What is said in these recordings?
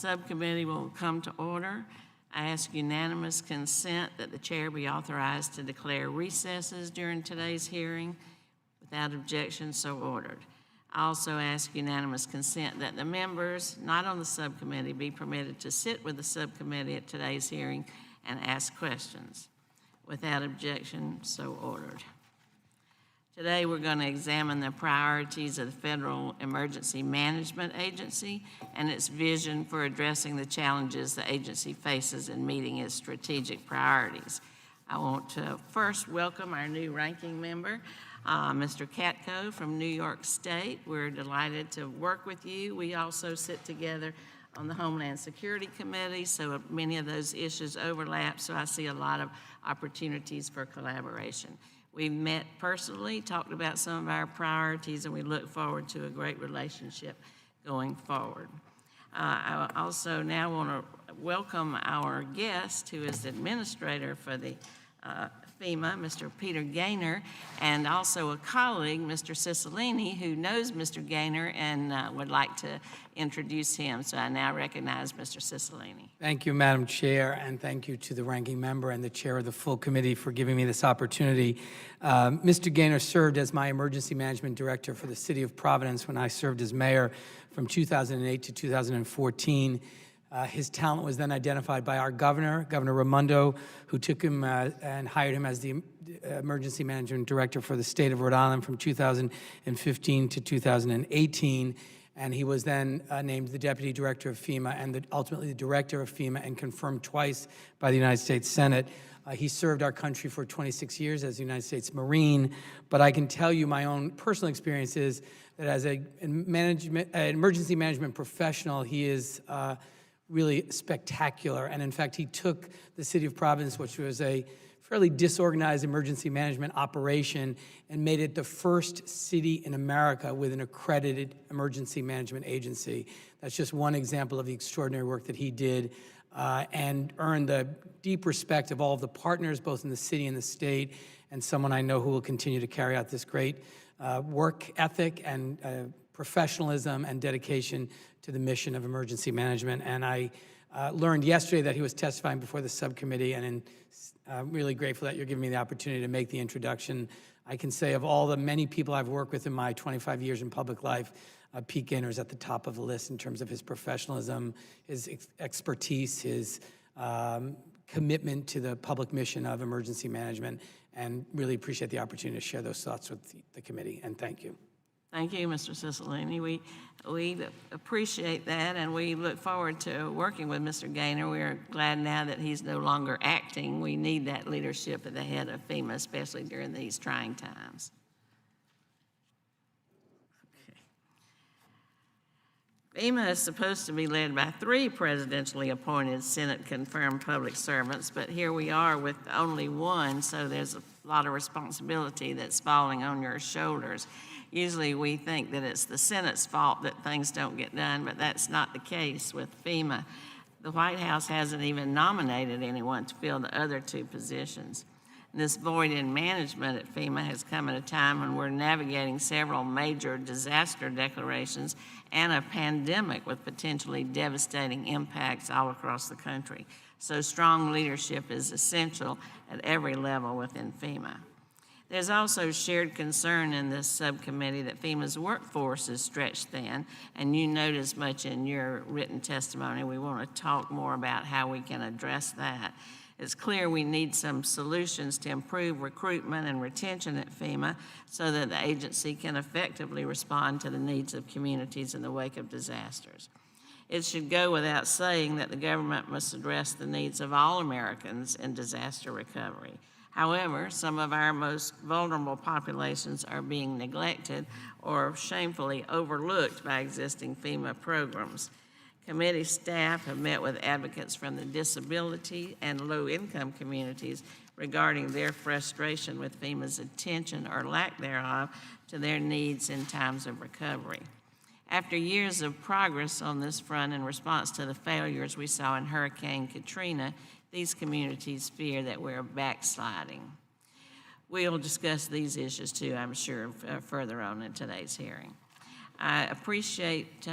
subcommittee will come to order. I ask unanimous consent that the chair be authorized to declare recesses during today's hearing. Without objection, so ordered. I also ask unanimous consent that the members not on the subcommittee be permitted to sit with the subcommittee at today's hearing and ask questions. Without objection, so ordered. Today we're going to examine the priorities of the Federal Emergency Management Agency and its vision for addressing the challenges the agency faces in meeting its strategic priorities. I want to first welcome our new ranking member, Mr. Katko from New York State. We're delighted to work with you. We also sit together on the Homeland Security Committee, so many of those issues overlap, so I see a lot of opportunities for collaboration. We've met personally, talked about some of our priorities, and we look forward to a great relationship going forward. I also now want to welcome our guest, who is the administrator for the FEMA, Mr. Peter Gaynor, and also a colleague, Mr. Cicilline, who knows Mr. Gaynor and would like to introduce him. So I now recognize Mr. Cicilline. Thank you, Madam Chair, and thank you to the ranking member and the chair of the full committee for giving me this opportunity. Mr. Gaynor served as my emergency management director for the city of Providence when I served as mayor from 2008 to 2014. His talent was then identified by our governor, Governor Raimondo, who took him and hired him as the emergency management director for the state of Rhode Island from 2015 to 2018. And he was then named the deputy director of FEMA and ultimately the director of FEMA, and confirmed twice by the United States Senate. He served our country for 26 years as a United States Marine, but I can tell you my own personal experience is that as an emergency management professional, he is really spectacular. And in fact, he took the city of Providence, which was a fairly disorganized emergency management operation, and made it the first city in America with an accredited emergency management agency. That's just one example of the extraordinary work that he did, and earned the deep respect of all of the partners, both in the city and the state, and someone I know who will continue to carry out this great work ethic and professionalism and dedication to the mission of emergency management. And I learned yesterday that he was testifying before the subcommittee, and I'm really grateful that you're giving me the opportunity to make the introduction. I can say of all the many people I've worked with in my 25 years in public life, Pete Gaynor is at the top of the list in terms of his professionalism, his expertise, his commitment to the public mission of emergency management, and really appreciate the opportunity to share those thoughts with the committee, and thank you. Thank you, Mr. Cicilline. We appreciate that, and we look forward to working with Mr. Gaynor. We're glad now that he's no longer acting. We need that leadership at the head of FEMA, especially during these trying times. Okay. FEMA is supposed to be led by 3 presidentially appointed Senate-confirmed public servants, but here we are with only 1, so there's a lot of responsibility that's falling on your shoulders. Usually we think that it's the Senate's fault that things don't get done, but that's not the case with FEMA. The White House hasn't even nominated anyone to fill the other 2 positions. This void in management at FEMA has come at a time when we're navigating several major disaster declarations and a pandemic with potentially devastating impacts all across the country. So strong leadership is essential at every level within FEMA. There's also shared concern in this subcommittee that FEMA's workforce is stretched thin, and you note as much in your written testimony. We want to talk more about how we can address that. It's clear we need some solutions to improve recruitment and retention at FEMA so that the agency can effectively respond to the needs of communities in the wake of disasters. It should go without saying that the government must address the needs of all Americans in disaster recovery. However, some of our most vulnerable populations are being neglected or shamefully overlooked by existing FEMA programs. Committee staff have met with advocates from the disability and low-income communities regarding their frustration with FEMA's attention or lack thereof to their needs in times of recovery. After years of progress on this front in response to the failures we saw in Hurricane Katrina, these communities fear that we're backsliding. We'll discuss these issues too, I'm sure, further on in today's hearing. I appreciate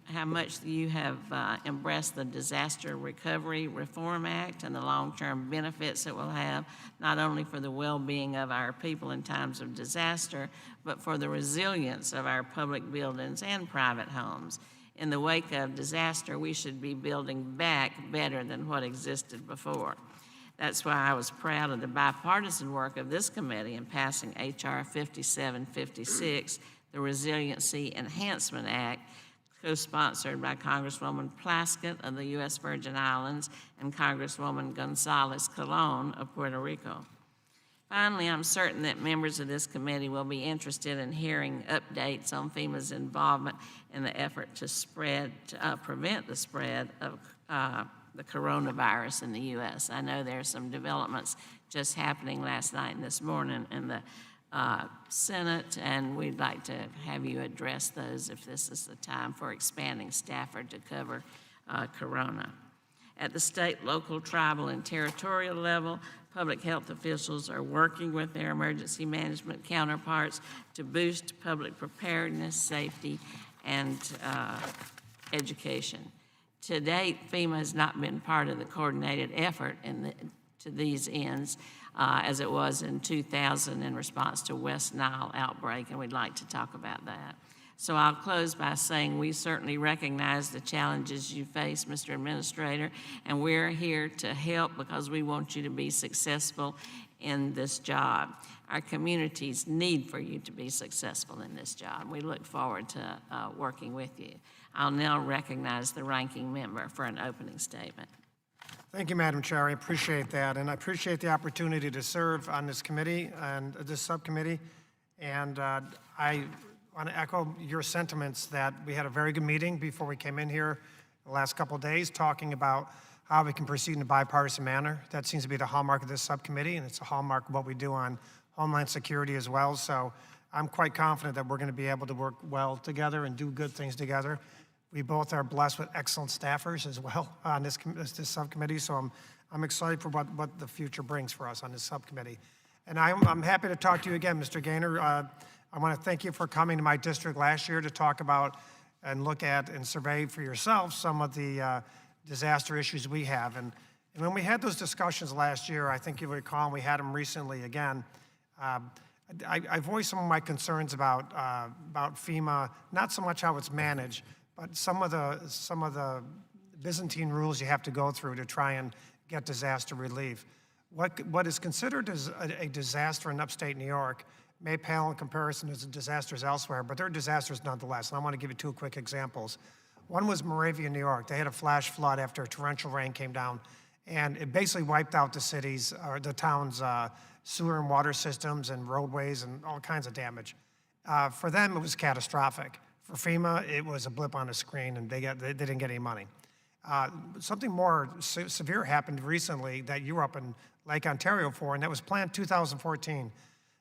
how much you have embraced the Disaster Recovery Reform Act and the long-term benefits it will have, not only for the well-being of our people in times of disaster, but for the resilience of our public buildings and private homes. In the wake of disaster, we should be building back better than what existed before. That's why I was proud of the bipartisan work of this committee in passing H.R. 5756, the Resiliency Enhancement Act, co-sponsored by Congresswoman Plaskett of the U.S. Virgin Islands and Congresswoman Gonzalez Colon of Puerto Rico. Finally, I'm certain that members of this committee will be interested in hearing updates on FEMA's involvement in the effort to prevent the spread of the coronavirus in the U.S. I know there are some developments just happening last night and this morning in the Senate, and we'd like to have you address those if this is the time for expanding Stafford to cover corona. At the state, local, tribal, and territorial level, public health officials are working with their emergency management counterparts to boost public preparedness, safety, and education. To date, FEMA has not been part of the coordinated effort to these ends, as it was in 2000 in response to West Nile outbreak, and we'd like to talk about that. So I'll close by saying we certainly recognize the challenges you face, Mr. Administrator, and we're here to help because we want you to be successful in this job. Our communities need for you to be successful in this job. We look forward to working with you. I'll now recognize the ranking member for an opening statement. Thank you, Madam Chair. I appreciate that, and I appreciate the opportunity to serve on this committee and this subcommittee. And I want to echo your sentiments that we had a very good meeting before we came in here the last couple of days, talking about how we can proceed in a bipartisan manner. That seems to be the hallmark of this subcommittee, and it's a hallmark of what we do on Homeland Security as well. So I'm quite confident that we're going to be able to work well together and do good things together. We both are blessed with excellent staffers as well on this subcommittee, so I'm excited for what the future brings for us on this subcommittee. And I'm happy to talk to you again, Mr. Gaynor. I want to thank you for coming to my district last year to talk about and look at and survey for yourself some of the disaster issues we have. And when we had those discussions last year, I think you'll recall, and we had them recently again, I voiced some of my concerns about FEMA, not so much how it's managed, but some of the Byzantine rules you have to go through to try and get disaster relief. What is considered as a disaster in upstate New York may pale in comparison to disasters elsewhere, but they're disasters nonetheless. And I want to give you two quick examples. One was Moravia, New York. They had a flash flood after a torrential rain came down, and it basically wiped out the city's, or the town's sewer and water systems and roadways and all kinds of damage. For them, it was catastrophic. For FEMA, it was a blip on a screen, and they didn't get any money. Something more severe happened recently that you were up in Lake Ontario for, and that was Plan 2014.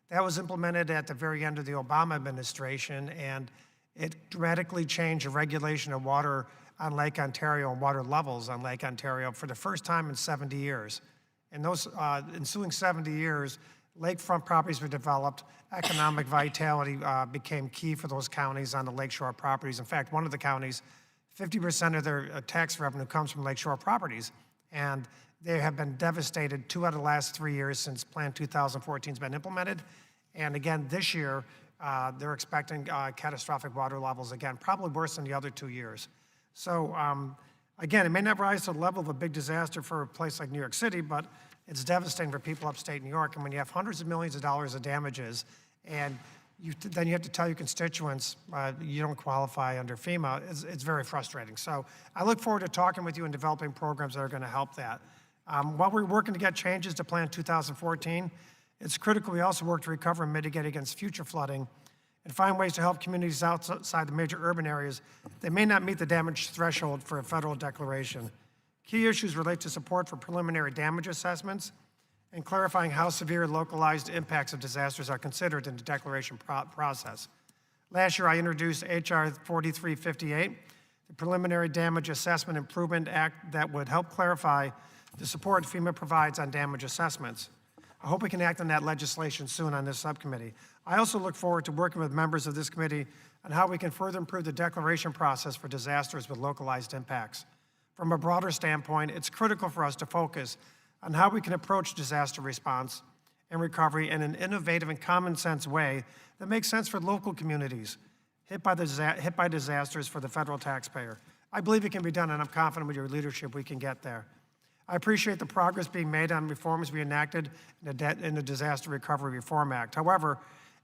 That was implemented at the very end of the Obama administration, and it dramatically changed the regulation of water on Lake Ontario and water levels on Lake Ontario for the first time in 70 years. In those ensuing 70 years, lakefront properties were developed. Economic vitality became key for those counties on the lakeshore properties. In fact, one of the counties, 50% of their tax revenue comes from lakeshore properties. And they have been devastated 2 out of the last 3 years since Plan 2014 has been implemented. And again, this year, they're expecting catastrophic water levels again, probably worse than the other 2 years. So again, it may not rise to the level of a big disaster for a place like New York City, but it's devastating for people upstate New York. And when you have hundreds of millions of dollars of damages, and then you have to tell your constituents you don't qualify under FEMA, it's very frustrating. So I look forward to talking with you and developing programs that are going to help that. While we're working to get changes to Plan 2014, it's critical we also work to recover and mitigate against future flooding and find ways to help communities outside the major urban areas that may not meet the damage threshold for a federal declaration. Key issues relate to support for preliminary damage assessments and clarifying how severe localized impacts of disasters are considered in the declaration process. Last year, I introduced H.R. 4358, the Preliminary Damage Assessment Improvement Act that would help clarify the support FEMA provides on damage assessments. I hope we can act on that legislation soon on this subcommittee. I also look forward to working with members of this committee on how we can further improve the declaration process for disasters with localized impacts. From a broader standpoint, it's critical for us to focus on how we can approach disaster response and recovery in an innovative and common sense way that makes sense for local communities hit by disasters for the federal taxpayer. I believe it can be done, and I'm confident with your leadership we can get there. I appreciate the progress being made on reforms we enacted in the Disaster Recovery Reform Act. However,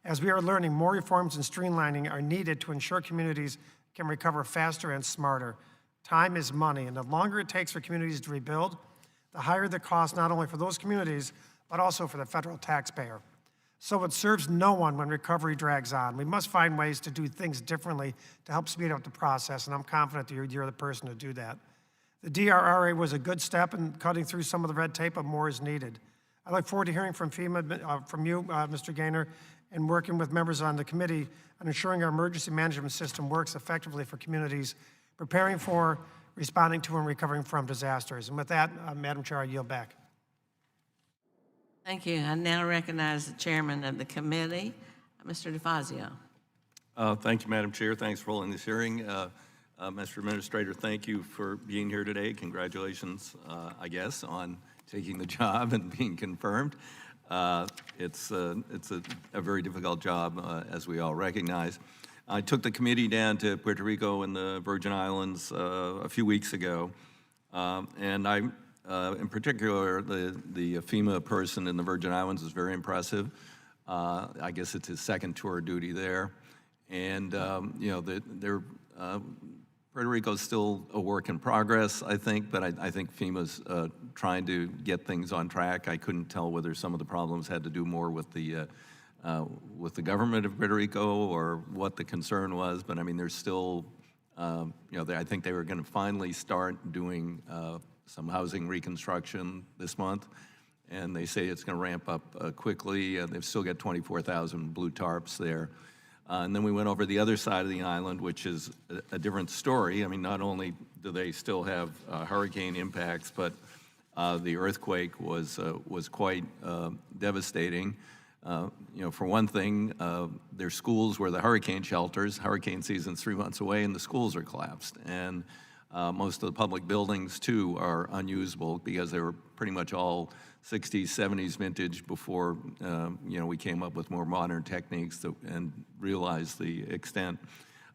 as we are learning, more reforms and streamlining are needed to ensure communities can recover faster and smarter. Time is money, and the longer it takes for communities to rebuild, the higher the cost not only for those communities, but also for the federal taxpayer. So it serves no one when recovery drags on. We must find ways to do things differently to help speed up the process, and I'm confident that you're the person to do that. The DRRA was a good step in cutting through some of the red tape, but more is needed. I look forward to hearing from Fema, from you, Mr. Gaynor, and working with members on the committee on ensuring our emergency management system works effectively for communities preparing for, responding to, and recovering from disasters. And with that, Madam Chair, I yield back. Thank you. I now recognize the chairman of the committee, Mr. DeFazio. Thank you, Madam Chair. Thanks for holding this hearing. Mr. Administrator, thank you for being here today. Congratulations, I guess, on taking the job and being confirmed. It's a very difficult job, as we all recognize. I took the committee down to Puerto Rico and the Virgin Islands a few weeks ago, and I, in particular, the FEMA person in the Virgin Islands is very impressive. I guess it's his second tour of duty there, and you know, Puerto Rico's still a work in progress, I think, but I think FEMA's trying to get things on track. I couldn't tell whether some of the problems had to do more with the government of Puerto Rico or what the concern was, but I mean, there's still, you know, I think they were going to finally start doing some housing reconstruction this month, and they say it's going to ramp up quickly. They've still got 24,000 blue tarps there. And then we went over the other side of the island, which is a different story. I mean, not only do they still have hurricane impacts, but the earthquake was quite devastating. You know, for one thing, their schools were the hurricane shelters. Hurricane season's 3 months away, and the schools are collapsed. And most of the public buildings, too, are unusable because they were pretty much all 60s, 70s vintage before, you know, we came up with more modern techniques and realized the extent.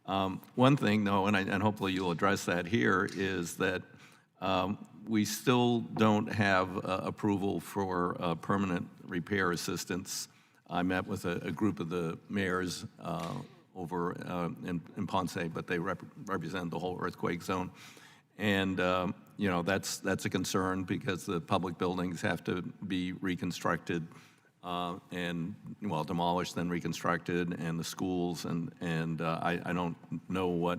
One thing, though, and hopefully you'll address that here, is that we still don't have approval for permanent repair assistance. I met with a group of the mayors over in Ponce, but they represent the whole earthquake zone. And you know, that's a concern because the public buildings have to be reconstructed and, well, demolished, then reconstructed, and the schools, and I don't know what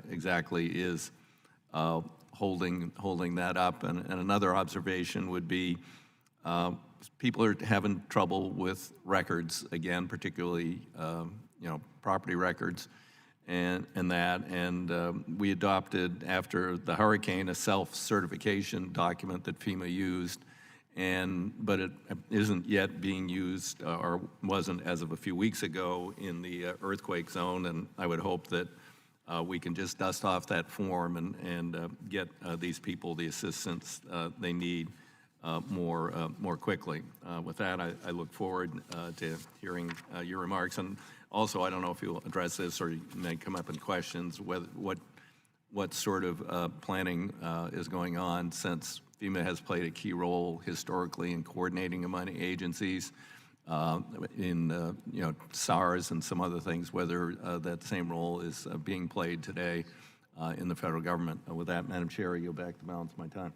exactly is holding that up. And another observation would be people are having trouble with records, again, particularly, you know, property records. And we adopted, after the hurricane, a self-certification document that FEMA used, but it isn't yet being used, or wasn't as of a few weeks ago, in the earthquake zone, and I would hope that we can just dust off that form and get these people the assistance they need more quickly. With that, I look forward to hearing your remarks. And also, I don't know if you'll address this or you may come up in questions, what sort of planning is going on, since FEMA has played a key role historically in coordinating among agencies in you know, SARS and some other things, whether that same role is being played today in the federal government. With that, Madam Chair, I yield back the balance of my time.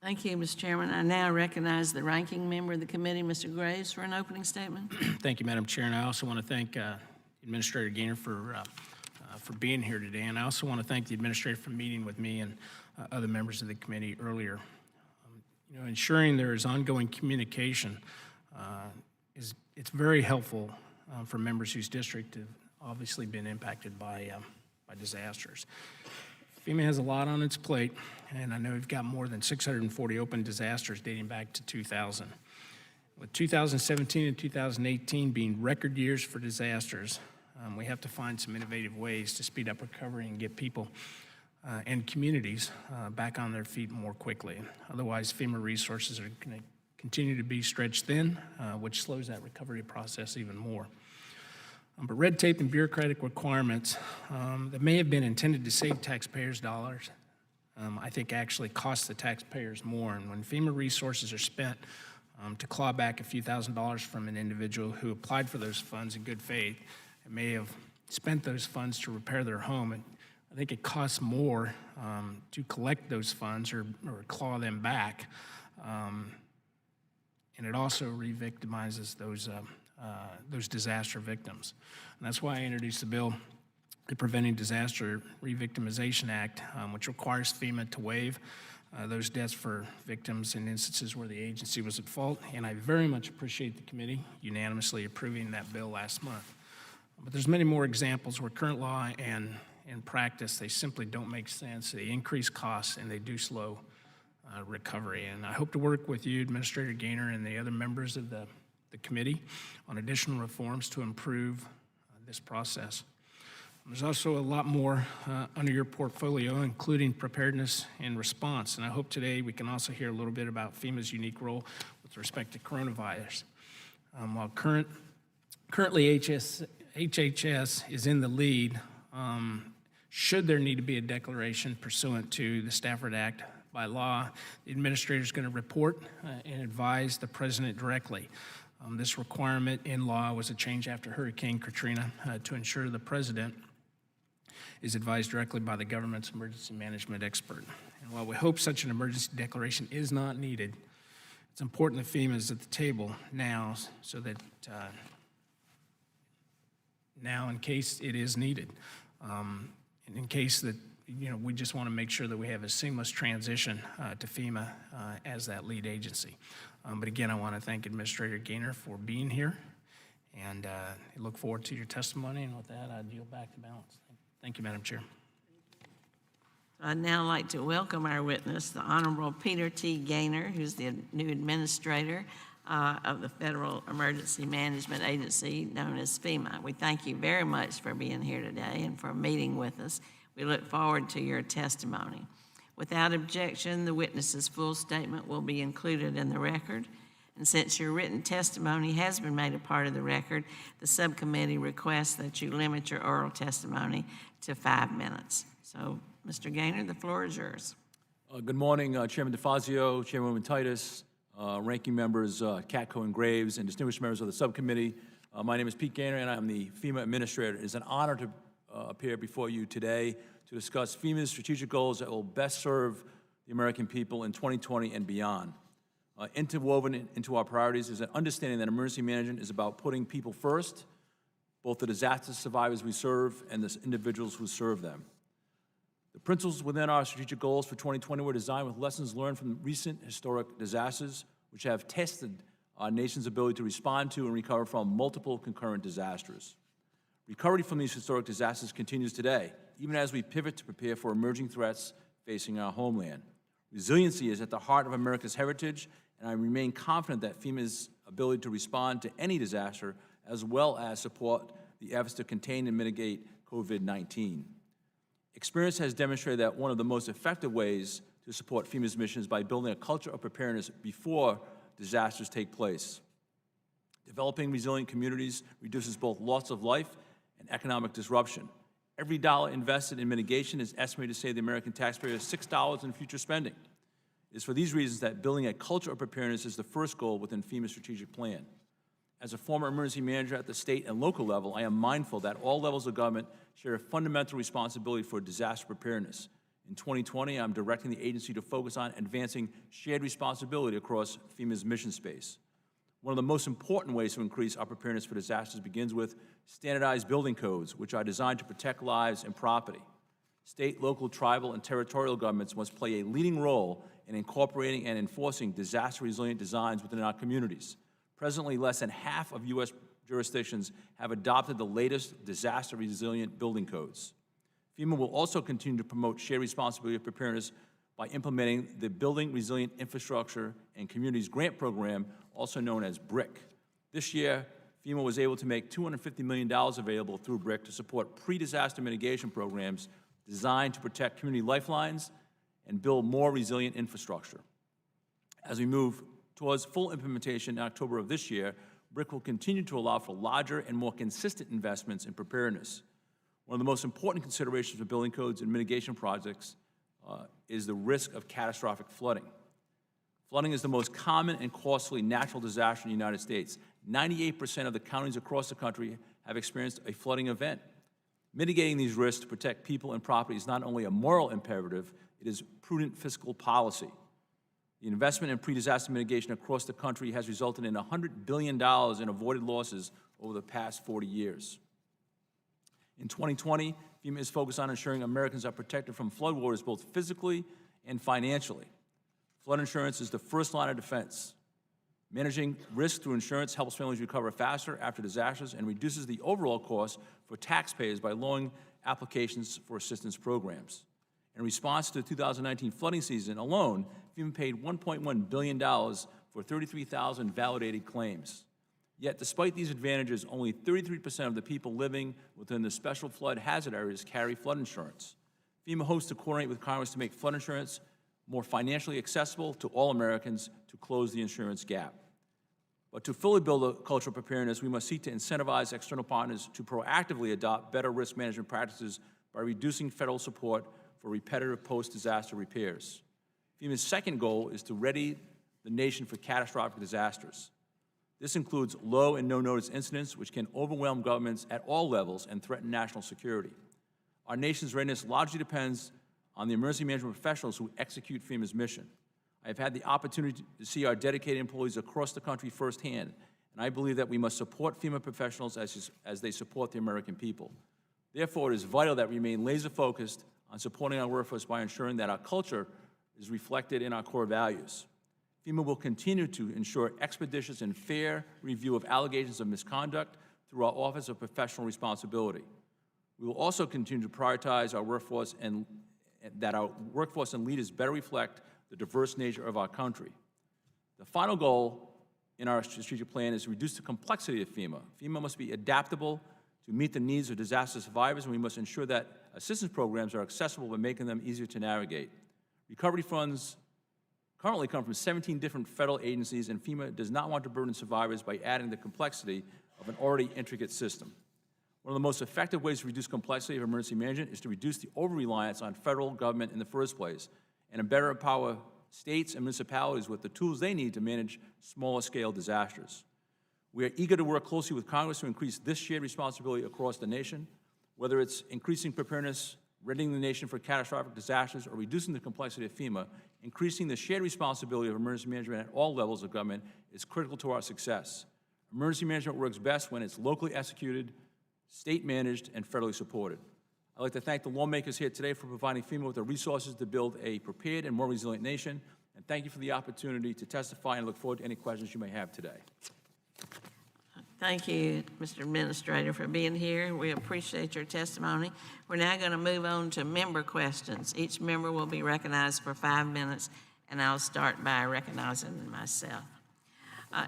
Thank you, Mr. Chairman. I now recognize the ranking member of the committee, Mr. Graves, for an opening statement. Thank you, Madam Chair, and I also want to thank Administrator Gaynor for being here today, and I also want to thank the administrator for meeting with me and other members of the committee earlier. You know, ensuring there is ongoing communication it's very helpful for members whose district have obviously been impacted by disasters. FEMA has a lot on its plate, and I know we've got more than 640 open disasters dating back to 2000. With 2017 and 2018 being record years for disasters, We have to find some innovative ways to speed up recovery and get people and communities back on their feet more quickly. Otherwise, FEMA resources are going to continue to be stretched thin, which slows that recovery process even more. But red tape and bureaucratic requirements that may have been intended to save taxpayers' dollars, I think actually cost the taxpayers more. And when FEMA resources are spent to claw back a few $1,000s from an individual who applied for those funds in good faith and may have spent those funds to repair their home, and I think it costs more to collect those funds or claw them back. And it also re-victimizes those disaster victims. And that's why I introduced the bill, the Preventing Disaster Re-Victimization Act, which requires FEMA to waive those debts for victims in instances where the agency was at fault. And I very much appreciate the committee unanimously approving that bill last month. But there's many more examples where current law and in practice, they simply don't make sense. They increase costs and they do slow recovery. And I hope to work with you, Administrator Gaynor, and the other members of the committee on additional reforms to improve this process. There's also a lot more under your portfolio, including preparedness and response. And I hope today we can also hear a little bit about FEMA's unique role with respect to coronavirus. While currently HHS is in the lead, should there need to be a declaration pursuant to the Stafford Act by law, the administrator is going to report and advise the president directly. This requirement in law was a change after Hurricane Katrina to ensure the president is advised directly by the government's emergency management expert. And while we hope such an emergency declaration is not needed, it's important that FEMA is at the table now so that now in case it is needed. And in case that, we just want to make sure that we have a seamless transition to FEMA as that lead agency. But again, I want to thank Administrator Gaynor for being here, and I look forward to your testimony. And with that, I yield back the balance. Thank you, Madam Chair. I'd now like to welcome our witness, the Honorable Peter T. Gaynor, who's the new administrator of the Federal Emergency Management Agency, known as FEMA. We thank you very much for being here today and for meeting with us. We look forward to your testimony. Without objection, the witness's full statement will be included in the record. And since your written testimony has been made a part of the record, the subcommittee requests that you limit your oral testimony to 5 minutes. So, Mr. Gaynor, the floor is yours. Good morning, Chairman DeFazio, Chairwoman Titus, ranking members Katko and Graves, and distinguished members of the subcommittee. My name is Pete Gaynor, and I'm the FEMA administrator. It is an honor to appear before you today to discuss FEMA's strategic goals that will best serve the American people in 2020 and beyond. Interwoven into our priorities is an understanding that emergency management is about putting people first, both the disaster survivors we serve and the individuals who serve them. The principles within our strategic goals for 2020 were designed with lessons learned from recent historic disasters, which have tested our nation's ability to respond to and recover from multiple concurrent disasters. Recovery from these historic disasters continues today, even as we pivot to prepare for emerging threats facing our homeland. Resiliency is at the heart of America's heritage, and I remain confident that FEMA's ability to respond to any disaster, as well as support the efforts to contain and mitigate COVID-19. Experience has demonstrated that one of the most effective ways to support FEMA's mission is by building a culture of preparedness before disasters take place. Developing resilient communities reduces both loss of life and economic disruption. Every dollar invested in mitigation is estimated to save the American taxpayer $6 in future spending. It is for these reasons that building a culture of preparedness is the first goal within FEMA's strategic plan. As a former emergency manager at the state and local level, I am mindful that all levels of government share a fundamental responsibility for disaster preparedness. In 2020, I'm directing the agency to focus on advancing shared responsibility across FEMA's mission space. One of the most important ways to increase our preparedness for disasters begins with standardized building codes, which are designed to protect lives and property. State, local, tribal, and territorial governments must play a leading role in incorporating and enforcing disaster-resilient designs within our communities. Presently, less than half of U.S. jurisdictions have adopted the latest disaster-resilient building codes. FEMA will also continue to promote shared responsibility of preparedness by implementing the Building Resilient Infrastructure and Communities Grant Program, also known as BRIC. This year, FEMA was able to make $250 million available through BRIC to support pre-disaster mitigation programs designed to protect community lifelines and build more resilient infrastructure. As we move towards full implementation in October of this year, BRIC will continue to allow for larger and more consistent investments in preparedness. One of the most important considerations for building codes and mitigation projects is the risk of catastrophic flooding. Flooding is the most common and costly natural disaster in the United States. 98% of the counties across the country have experienced a flooding event. Mitigating these risks to protect people and property is not only a moral imperative, it is prudent fiscal policy. The investment in pre-disaster mitigation across the country has resulted in $100 billion in avoided losses over the past 40 years. In 2020, FEMA is focused on ensuring Americans are protected from floodwaters both physically and financially. Flood insurance is the first line of defense. Managing risk through insurance helps families recover faster after disasters and reduces the overall cost for taxpayers by lowering applications for assistance programs. In response to the 2019 flooding season alone, FEMA paid $1.1 billion for 33,000 validated claims. Yet, despite these advantages, only 33% of the people living within the special flood hazard areas carry flood insurance. FEMA hopes to coordinate with Congress to make flood insurance more financially accessible to all Americans to close the insurance gap. But to fully build a culture of preparedness, we must seek to incentivize external partners to proactively adopt better risk management practices by reducing federal support for repetitive post-disaster repairs. FEMA's second goal is to ready the nation for catastrophic disasters. This includes low and no-notice incidents, which can overwhelm governments at all levels and threaten national security. Our nation's readiness largely depends on the emergency management professionals who execute FEMA's mission. I have had the opportunity to see our dedicated employees across the country firsthand, and I believe that we must support FEMA professionals as they support the American people. Therefore, it is vital that we remain laser-focused on supporting our workforce by ensuring that our culture is reflected in our core values. FEMA will continue to ensure expeditious and fair review of allegations of misconduct through our Office of Professional Responsibility. We will also continue to prioritize our workforce and that our workforce and leaders better reflect the diverse nature of our country. The final goal in our strategic plan is to reduce the complexity of FEMA. FEMA must be adaptable to meet the needs of disaster survivors, and we must ensure that assistance programs are accessible by making them easier to navigate. Recovery funds currently come from 17 different federal agencies, and FEMA does not want to burden survivors by adding the complexity of an already intricate system. One of the most effective ways to reduce complexity of emergency management is to reduce the over-reliance on federal government in the first place and to better empower states and municipalities with the tools they need to manage smaller-scale disasters. We are eager to work closely with Congress to increase this shared responsibility across the nation, whether it's increasing preparedness, readying the nation for catastrophic disasters, or reducing the complexity of FEMA. Increasing the shared responsibility of emergency management at all levels of government is critical to our success. Emergency management works best when it's locally executed, state-managed, and federally supported. I'd like to thank the lawmakers here today for providing FEMA with the resources to build a prepared and more resilient nation, and thank you for the opportunity to testify, and look forward to any questions you may have today. Thank you, Mr. Administrator, for being here. We appreciate your testimony. We're now going to move on to member questions. Each member will be recognized for 5 minutes, and I'll start by recognizing myself.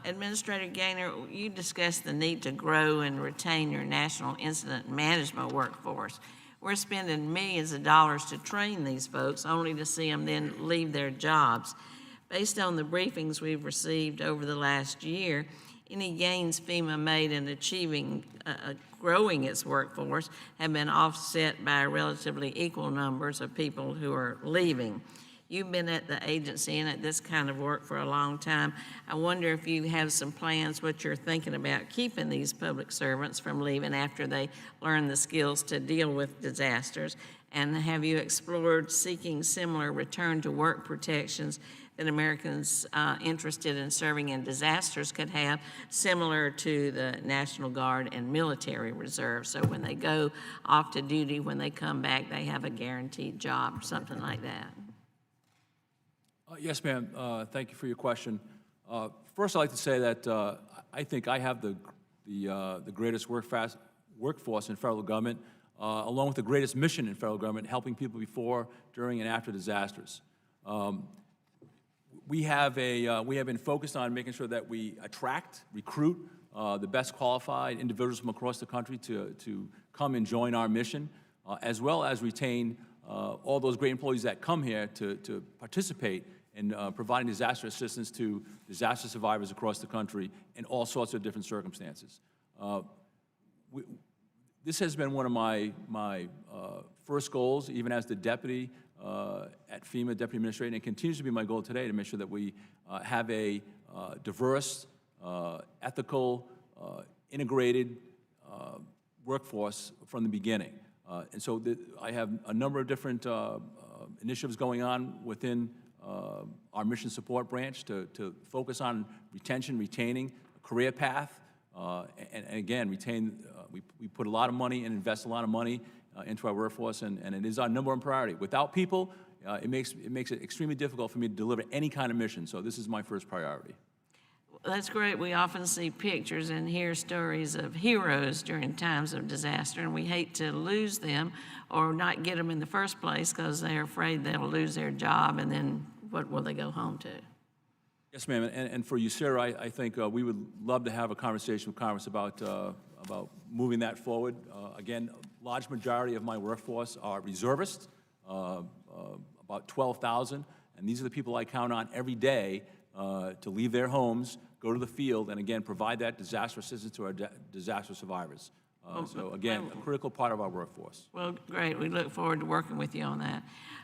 Administrator Gaynor, you discussed the need to grow and retain your national incident management workforce. We're spending millions of dollars to train these folks, only to see them then leave their jobs. Based on the briefings we've received over the last year, any gains FEMA made in achieving growing its workforce have been offset by relatively equal numbers of people who are leaving. You've been at the agency and at this kind of work for a long time. I wonder if you have some plans, what you're thinking about keeping these public servants from leaving after they learn the skills to deal with disasters, and have you explored seeking similar return to work protections that Americans interested in serving in disasters could have, similar to the National Guard and military reserve. So when they go off to duty, when they come back, they have a guaranteed job, something like that. Yes, ma'am. Thank you for your question. First, I'd like to say that I think I have the greatest workforce in federal government, along with the greatest mission in federal government, helping people before, during, and after disasters. we have been focused on making sure that we attract, recruit the best qualified individuals from across the country to come and join our mission, as well as retain all those great employees that come here to participate in providing disaster assistance to disaster survivors across the country in all sorts of different circumstances. This has been one of my first goals, even as the deputy at FEMA, deputy administrator, and it continues to be my goal today to make sure that we have a diverse, ethical, integrated workforce from the beginning. And so I have a number of different initiatives going on within our mission support branch to focus on retention, retaining, a career path, and again, we put a lot of money and invest a lot of money into our workforce, and it is our number one priority. Without people, it makes it extremely difficult for me to deliver any kind of mission, so this is my first priority. That's great. We often see pictures and hear stories of heroes during times of disaster, and we hate to lose them or not get them in the first place because they're afraid they'll lose their job, and then what will they go home to? Yes, ma'am, and for you, Sarah, I think we would love to have a conversation with Congress about moving that forward. Again, a large majority of my workforce are reservists, about 12,000, and these are the people I count on every day to leave their homes, go to the field, and again, provide that disaster assistance to our disaster survivors. So again, a critical part of our workforce. Well, great. We look forward to working with you on that.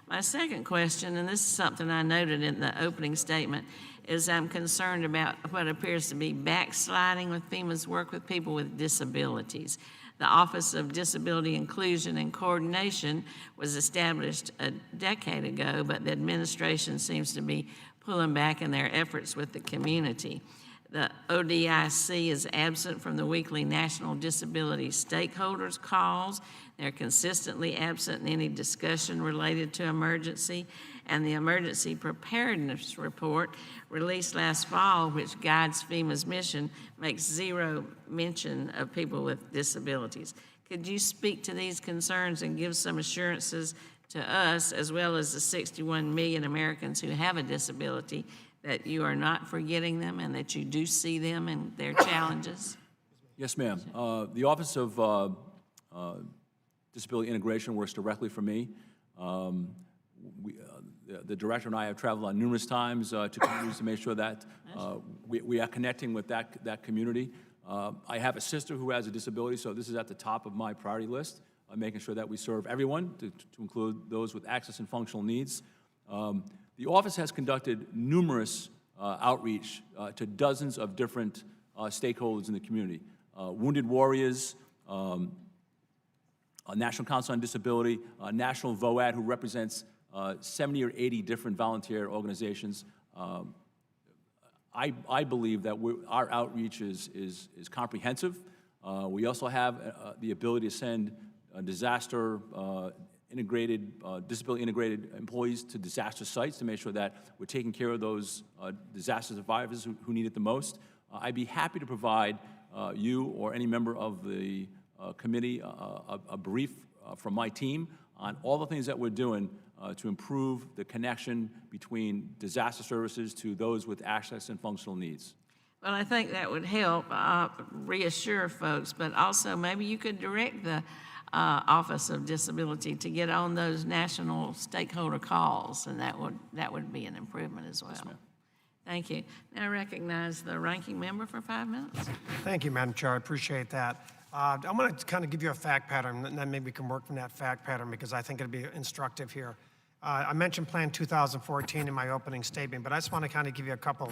My second question, and this is something I noted in the opening statement, is I'm concerned about what appears to be backsliding with FEMA's work with people with disabilities. The Office of Disability Inclusion and Coordination was established a decade ago, but the administration seems to be pulling back in their efforts with the community. The ODIC is absent from the weekly National Disability Stakeholders calls. They're consistently absent in any discussion related to emergency. And the Emergency Preparedness Report released last fall, which guides FEMA's mission, makes zero mention of people with disabilities. Could you speak to these concerns and give some assurances to us, as well as the 61 million Americans who have a disability, that you are not forgetting them and that you do see them and their challenges? Yes, ma'am. The Office of Disability Integration works directly for me. The director and I have traveled on numerous times to communities to make sure that we are connecting with that community. I have a sister who has a disability, so this is at the top of my priority list, making sure that we serve everyone, to include those with access and functional needs. The office has conducted numerous outreach to dozens of different stakeholders in the community. Wounded Warriors, National Council on Disability, National VOAD, who represents 70 or 80 different volunteer organizations. I believe that our outreach is comprehensive. We also have the ability to send disaster integrated, disability integrated employees to disaster sites to make sure that we're taking care of those disaster survivors who need it the most. I'd be happy to provide you or any member of the committee a brief from my team on all the things that we're doing to improve the connection between disaster services to those with access and functional needs. Well, I think that would help reassure folks, but also maybe you could direct the Office of Disability to get on those national stakeholder calls, and that would be an improvement as well. Yes, ma'am. Thank you. Now I recognize the ranking member for 5 minutes. Thank you, Madam Chair. I appreciate that. I'm going to kind of give you a fact pattern, and then maybe we can work from that fact pattern because I think it'll be instructive here. I mentioned Plan 2014 in my opening statement, but I just want to kind of give you a couple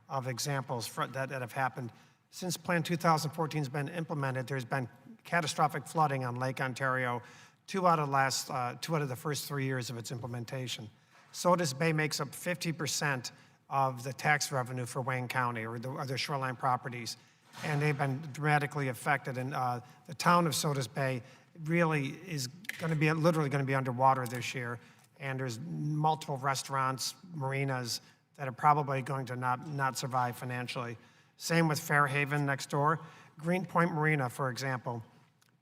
of examples that have happened. Since Plan 2014 has been implemented, there's been catastrophic flooding on Lake Ontario, two out of the first 3 years of its implementation. Sodas Bay makes up 50% of the tax revenue for Wayne County or the shoreline properties, and they've been dramatically affected. And the town of Sodas Bay really is literally going to be underwater this year, and there's multiple restaurants, marinas that are probably going to not survive financially. Same with Fairhaven next door. Greenpoint Marina, for example,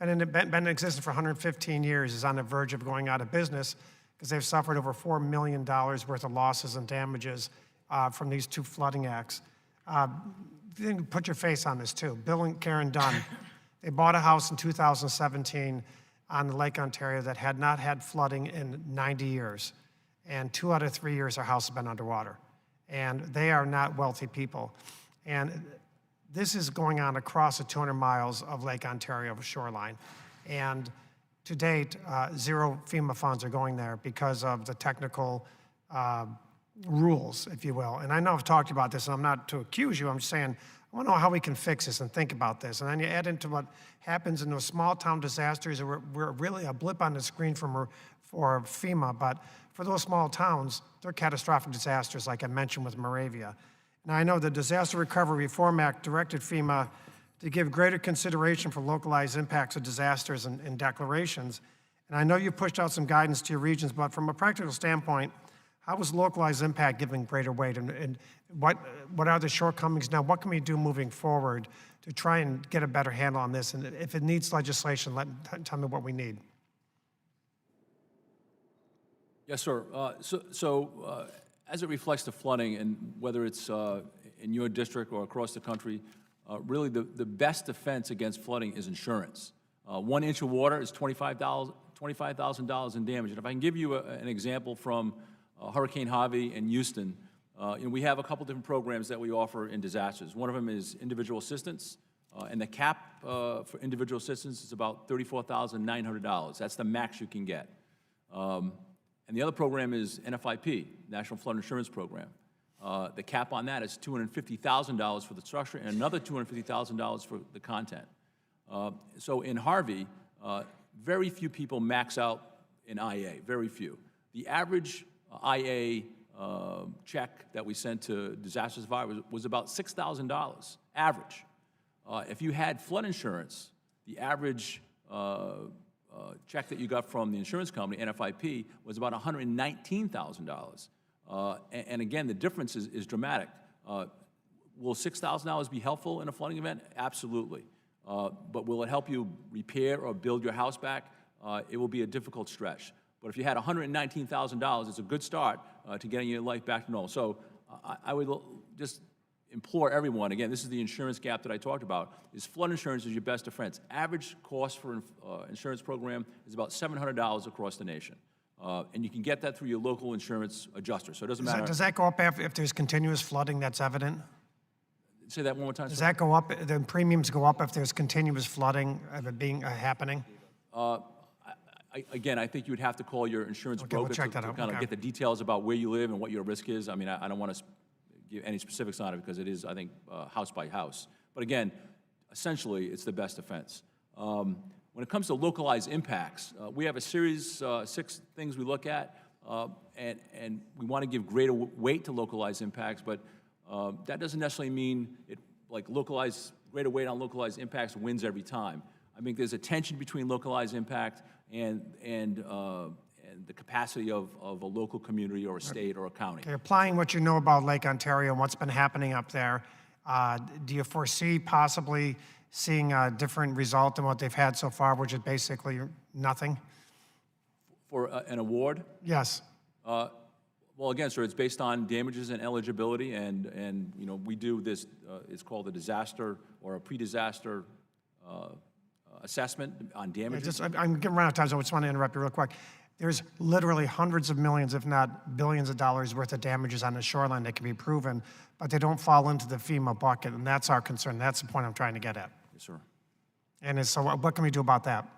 been in existence for 115 years, is on the verge of going out of business because they've suffered over $4 million worth of losses and damages from these two flooding acts. You can put your face on this too. Bill and Karen Dunn, they bought a house in 2017 on Lake Ontario that had not had flooding in 90 years. And 2 out of 3 years, our house has been underwater. And they are not wealthy people. And this is going on across the 200 miles of Lake Ontario shoreline. And to date, 0 FEMA funds are going there because of the technical rules, if you will. And I know I've talked about this, and I'm not to accuse you, I'm just saying, I want to know how we can fix this and think about this. And then you add into what happens in those small town disasters, we're really a blip on the screen for FEMA, but for those small towns, they're catastrophic disasters, like I mentioned with Moravia. Now, I know the Disaster Recovery Reform Act directed FEMA to give greater consideration for localized impacts of disasters and declarations. And I know you pushed out some guidance to your regions, but from a practical standpoint, how is localized impact giving greater weight? And what are the shortcomings now? What can we do moving forward to try and get a better handle on this? And if it needs legislation, tell me what we need. Yes, sir. As it reflects to flooding, and whether it's in your district or across the country, really the best defense against flooding is insurance. 1 inch of water is $25,000 in damage. And if I can give you an example from Hurricane Harvey in Houston, we have a couple different programs that we offer in disasters. One of them is individual assistance, and the cap for individual assistance is about $34,900. That's the max you can get. And the other program is NFIP, National Flood Insurance Program. The cap on that is $250,000 for the structure and another $250,000 for the content. So in Harvey, very few people max out in IA, very few. The average IA check that we sent to disaster survivors was about $6,000, average. If you had flood insurance, the average check that you got from the insurance company, NFIP, was about $119,000. And again, the difference is dramatic. Will $6,000 be helpful in a flooding event? Absolutely. But will it help you repair or build your house back? It will be a difficult stretch. But if you had $119,000, it's a good start to getting your life back to normal. So I would just implore everyone, again, this is the insurance gap that I talked about, is flood insurance is your best defense. Average cost for an insurance program is about $700 across the nation. And you can get that through your local insurance adjuster, so it doesn't matter. Does that go up if there's continuous flooding that's evident? Say that one more time. Does that go up, the premiums go up if there's continuous flooding of it being happening? Again, I think you would have to call your insurance Okay, we'll broker check to that out. kind of Okay. get the details about where you live and what your risk is. I mean, I don't want to give any specifics on it because it is, I think, house by house. But again, essentially, it's the best defense. When it comes to localized impacts, we have a series, 6 things we look at, and we want to give greater weight to localized impacts, but that doesn't necessarily mean greater weight on localized impacts wins every time. I think there's a tension between localized impact and the capacity of a local community or a state or a county. Okay, applying what you know about Lake Ontario and what's been happening up there, do you foresee possibly seeing a different result than what they've had so far, which is basically nothing? For an award? Yes. Well, again, sir, it's based on damages and eligibility, and you know, we do this, it's called a disaster or a pre-disaster assessment on damages. I'm getting run out of time, so I just want to interrupt you real quick. There's literally hundreds of millions, if not billions of dollars worth of damages on the shoreline that can be proven, but they don't fall into the FEMA bucket, and that's our concern. That's the point I'm trying to get at. Yes, sir. And so what can we do about that?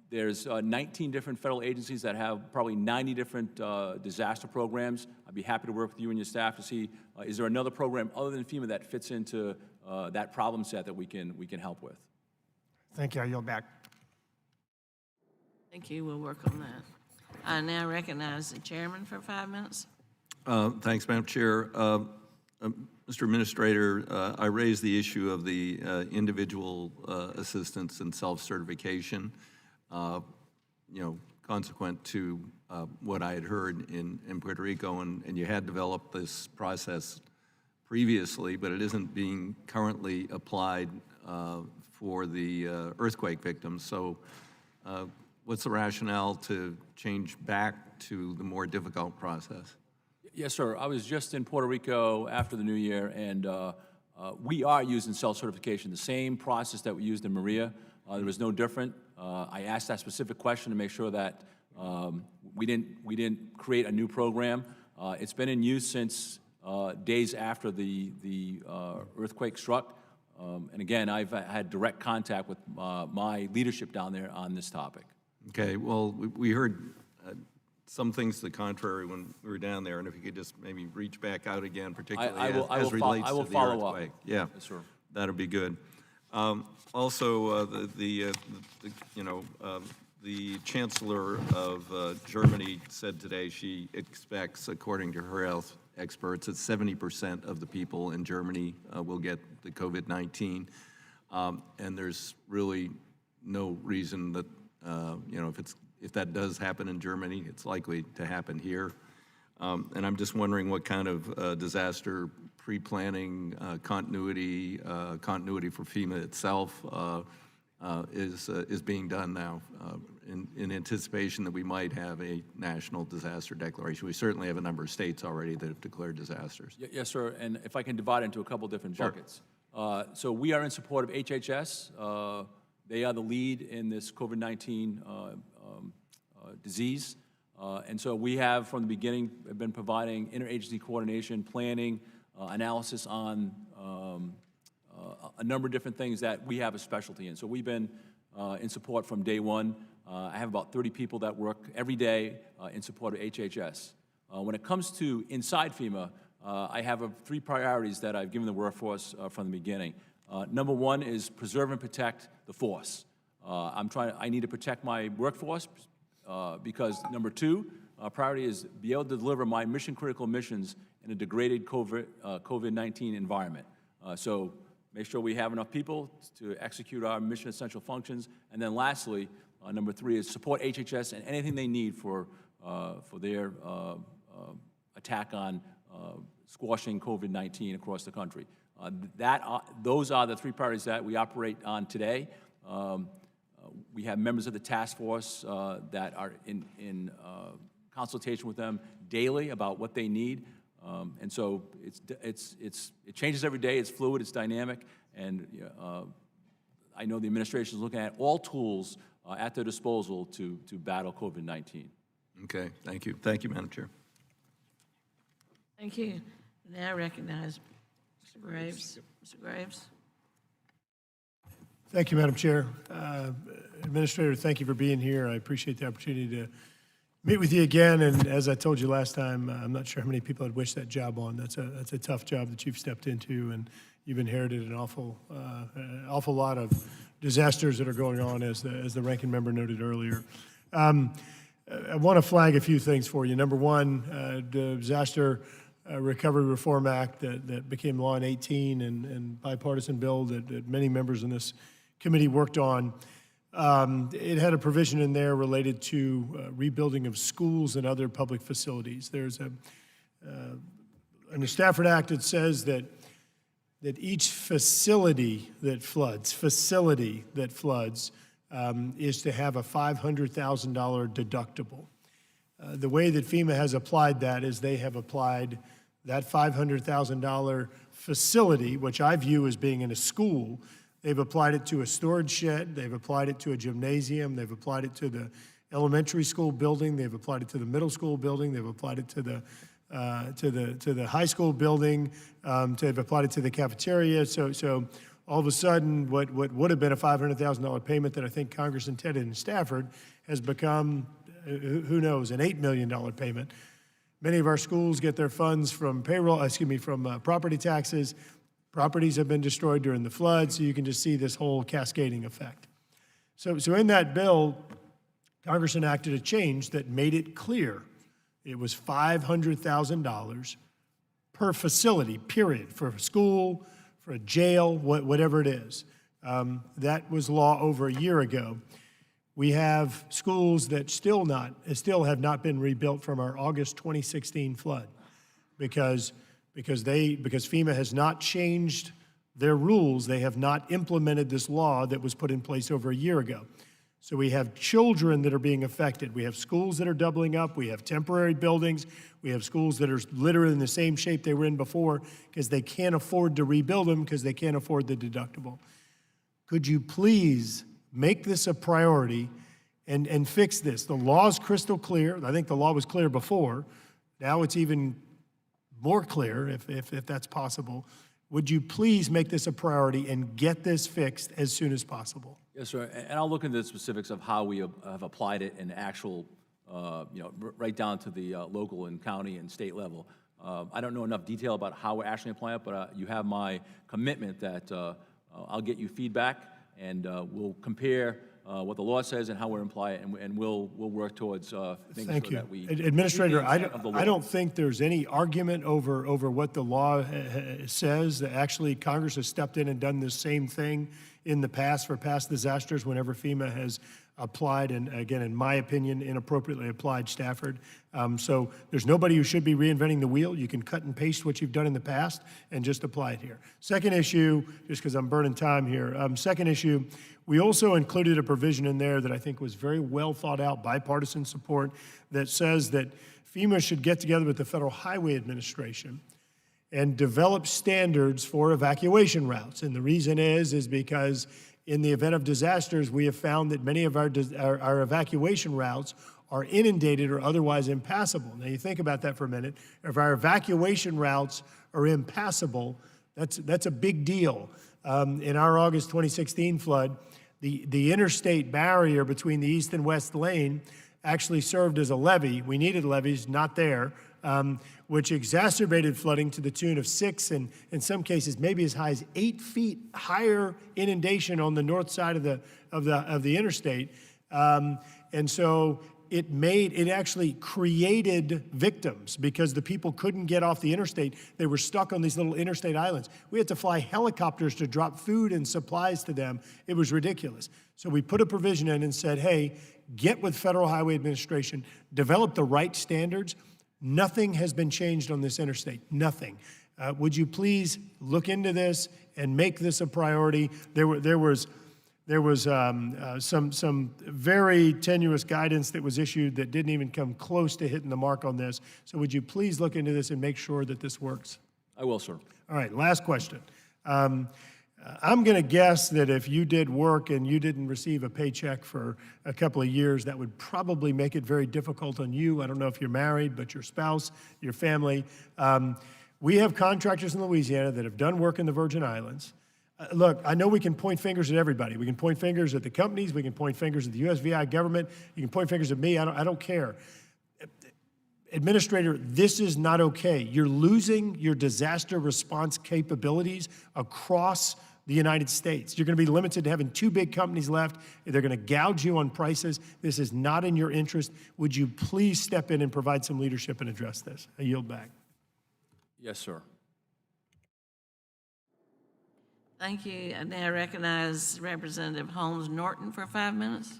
There's 19 different federal agencies that have probably 90 different disaster programs. I'd be happy to work with you and your staff to see, is there another program other than FEMA that fits into that problem set that we can help with? Thank you. I yield back. Thank you, we'll work on that. I now recognize the chairman for 5 minutes. Thanks, Madam Chair. Mr. Administrator, I raised the issue of the individual assistance and self-certification, consequent to what I had heard in Puerto Rico, and you had developed this process previously, but it isn't being currently applied for the earthquake victims. So what's the rationale to change back to the more difficult process? Yes, sir. I was just in Puerto Rico after the new year, and we are using self-certification, the same process that we used in Maria. There was no different. I asked that specific question to make sure that we didn't create a new program. It's been in use since days after the earthquake struck. And again, I've had direct contact with my leadership down there on this topic. Okay, well, we heard some things to the contrary when we were down there, and if you could just maybe reach back out again, particularly as relates to the earthquake. Yeah, Yes, sir. that'd be good. Also, the Chancellor of Germany said today she expects, according to her health experts, that 70% of the people in Germany will get the COVID-19, and there's really no reason that if that does happen in Germany, it's likely to happen here. And I'm just wondering what kind of disaster pre-planning, continuity for FEMA itself is being done now in anticipation that we might have a national disaster declaration. We certainly have a number of states already that have declared disasters. Yes, sir. And if I can divide it into a couple different buckets. So we are in support of HHS. They are the lead in this COVID-19 disease. And so we have, from the beginning, been providing interagency coordination, planning, analysis on a number of different things that we have a specialty in. So we've been in support from day one. I have about 30 people that work every day in support of HHS. When it comes to inside FEMA, I have 3 priorities that I've given the workforce from the beginning. Number 1 is preserve and protect the force. I need to protect my workforce because number 2, priority is be able to deliver my mission-critical missions in a degraded COVID-19 environment. So make sure we have enough people to execute our mission-essential functions. And then lastly, number 3 is support HHS and anything they need for their attack on squashing COVID-19 across the country. Those are the 3 priorities that we operate on today. We have members of the task force that are in consultation with them daily about what they need. And so it changes every day. It's fluid. It's dynamic. And I know the administration is looking at all tools at their disposal to battle COVID-19. Okay, thank you. Thank you, Madam Chair. Thank you. Now I recognize Mr. Graves. Mr. Graves? Thank you, Madam Chair. Administrator, thank you for being here. I appreciate the opportunity to meet with you again. And as I told you last time, I'm not sure how many people I'd wish that job on. That's a tough job that you've stepped into, and you've inherited an awful lot of disasters that are going on, as the ranking member noted earlier. I want to flag a few things for you. Number 1, the Disaster Recovery Reform Act that became law in 2018 and bipartisan bill that many members in this committee worked on. It had a provision in there related to rebuilding of schools and other public facilities. There's in the Stafford Act, it says that each facility that floods is to have a $500,000 deductible. The way that FEMA has applied that is they have applied that $500,000 facility, which I view as being in a school. They've applied it to a storage shed, they've applied it to a gymnasium, they've applied it to the elementary school building, they've applied it to the middle school building, they've applied it to the high school building, they've applied it to the cafeteria. So all of a sudden, what would have been a $500,000 payment that I think Congress intended in Stafford has become, who knows, an $8 million payment. Many of our schools get their funds from property taxes. Properties have been destroyed during the flood, so you can just see this whole cascading effect. So in that bill, Congress enacted a change that made it clear it was $500,000 per facility, period, for a school, for a jail, whatever it is. That was law over a year ago. We have schools that still have not been rebuilt from our August 2016 flood because FEMA has not changed their rules. They have not implemented this law that was put in place over a year ago. So we have children that are being affected. We have schools that are doubling up. We have temporary buildings. We have schools that are literally in the same shape they were in before because they can't afford to rebuild them because they can't afford the deductible. Could you please make this a priority and fix this? The law is crystal clear. I think the law was clear before. Now it's even more clear, if that's possible. Would you please make this a priority and get this fixed as soon as possible? Yes, sir, and I'll look into the specifics of how we have applied it in actual, right down to the local and county and state level. I don't know enough detail about how we're actually applying it, but you have my commitment that I'll get you feedback, and we'll compare what the law says and how we're applying it, and we'll work towards making Thank sure you. that we... Administrator, meet the intent of the law. I don't think there's any argument over what the law says. Actually, Congress has stepped in and done the same thing in the past for past disasters whenever FEMA has applied, and again, in my opinion, inappropriately applied Stafford. So there's nobody who should be reinventing the wheel. You can cut and paste what you've done in the past and just apply it here. Second issue, just because I'm burning time here, second issue, we also included a provision in there that I think was very well thought out, bipartisan support, that says that FEMA should get together with the Federal Highway Administration and develop standards for evacuation routes. And the reason is because in the event of disasters, we have found that many of our evacuation routes are inundated or otherwise impassable. Now you think about that for a minute. If our evacuation routes are impassable, that's a big deal. In our August 2016 flood, the interstate barrier between the east and west lane actually served as a levee. We needed levees, not there, which exacerbated flooding to the tune of 6 and in some cases maybe as high as 8 feet higher inundation on the north side of the interstate. And so it actually created victims because the people couldn't get off the interstate. They were stuck on these little interstate islands. We had to fly helicopters to drop food and supplies to them. It was ridiculous. So we put a provision in and said, hey, get with Federal Highway Administration, develop the right standards. Nothing has been changed on this interstate, nothing. Would you please look into this and make this a priority? There was some very tenuous guidance that was issued that didn't even come close to hitting the mark on this. So would you please look into this and make sure that this works? I will, sir. All right, last question. I'm going to guess that if you did work and you didn't receive a paycheck for a couple of years, that would probably make it very difficult on you. I don't know if you're married, but your spouse, your family. We have contractors in Louisiana that have done work in the Virgin Islands. Look, I know we can point fingers at everybody. We can point fingers at the companies. We can point fingers at the USVI government. You can point fingers at me. I don't care. Administrator, this is not okay. You're losing your disaster response capabilities across the United States. You're going to be limited to having 2 big companies left. They're going to gouge you on prices. This is not in your interest. Would you please step in and provide some leadership and address this? I yield back. Yes, sir. Thank you. I now recognize Representative Holmes Norton for 5 minutes.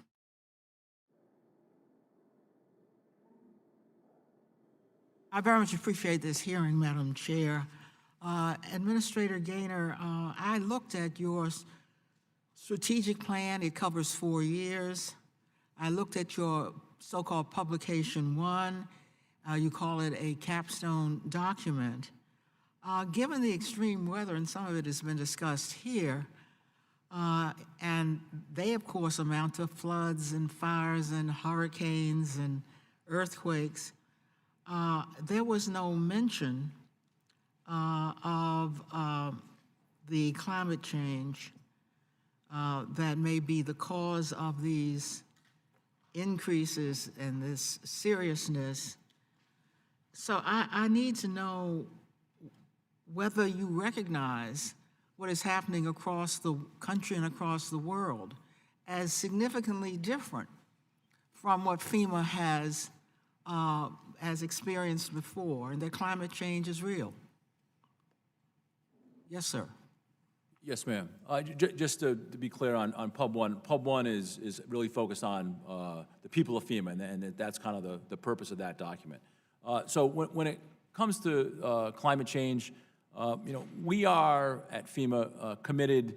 I very much appreciate this hearing, Madam Chair. Administrator Gaynor, I looked at your strategic plan. It covers 4 years. I looked at your so-called Publication 1. You call it a capstone document. Given the extreme weather, and some of it has been discussed here, and they, of course, amount to floods and fires and hurricanes and earthquakes, there was no mention of the climate change that may be the cause of these increases and this seriousness. So I need to know whether you recognize what is happening across the country and across the world as significantly different from what FEMA has experienced before, and that climate change is real. Yes, sir. Yes, ma'am. Just to be clear on Pub 1, Pub 1 is really focused on the people of FEMA, and that's kind of the purpose of that document. So when it comes to climate change, we are at FEMA committed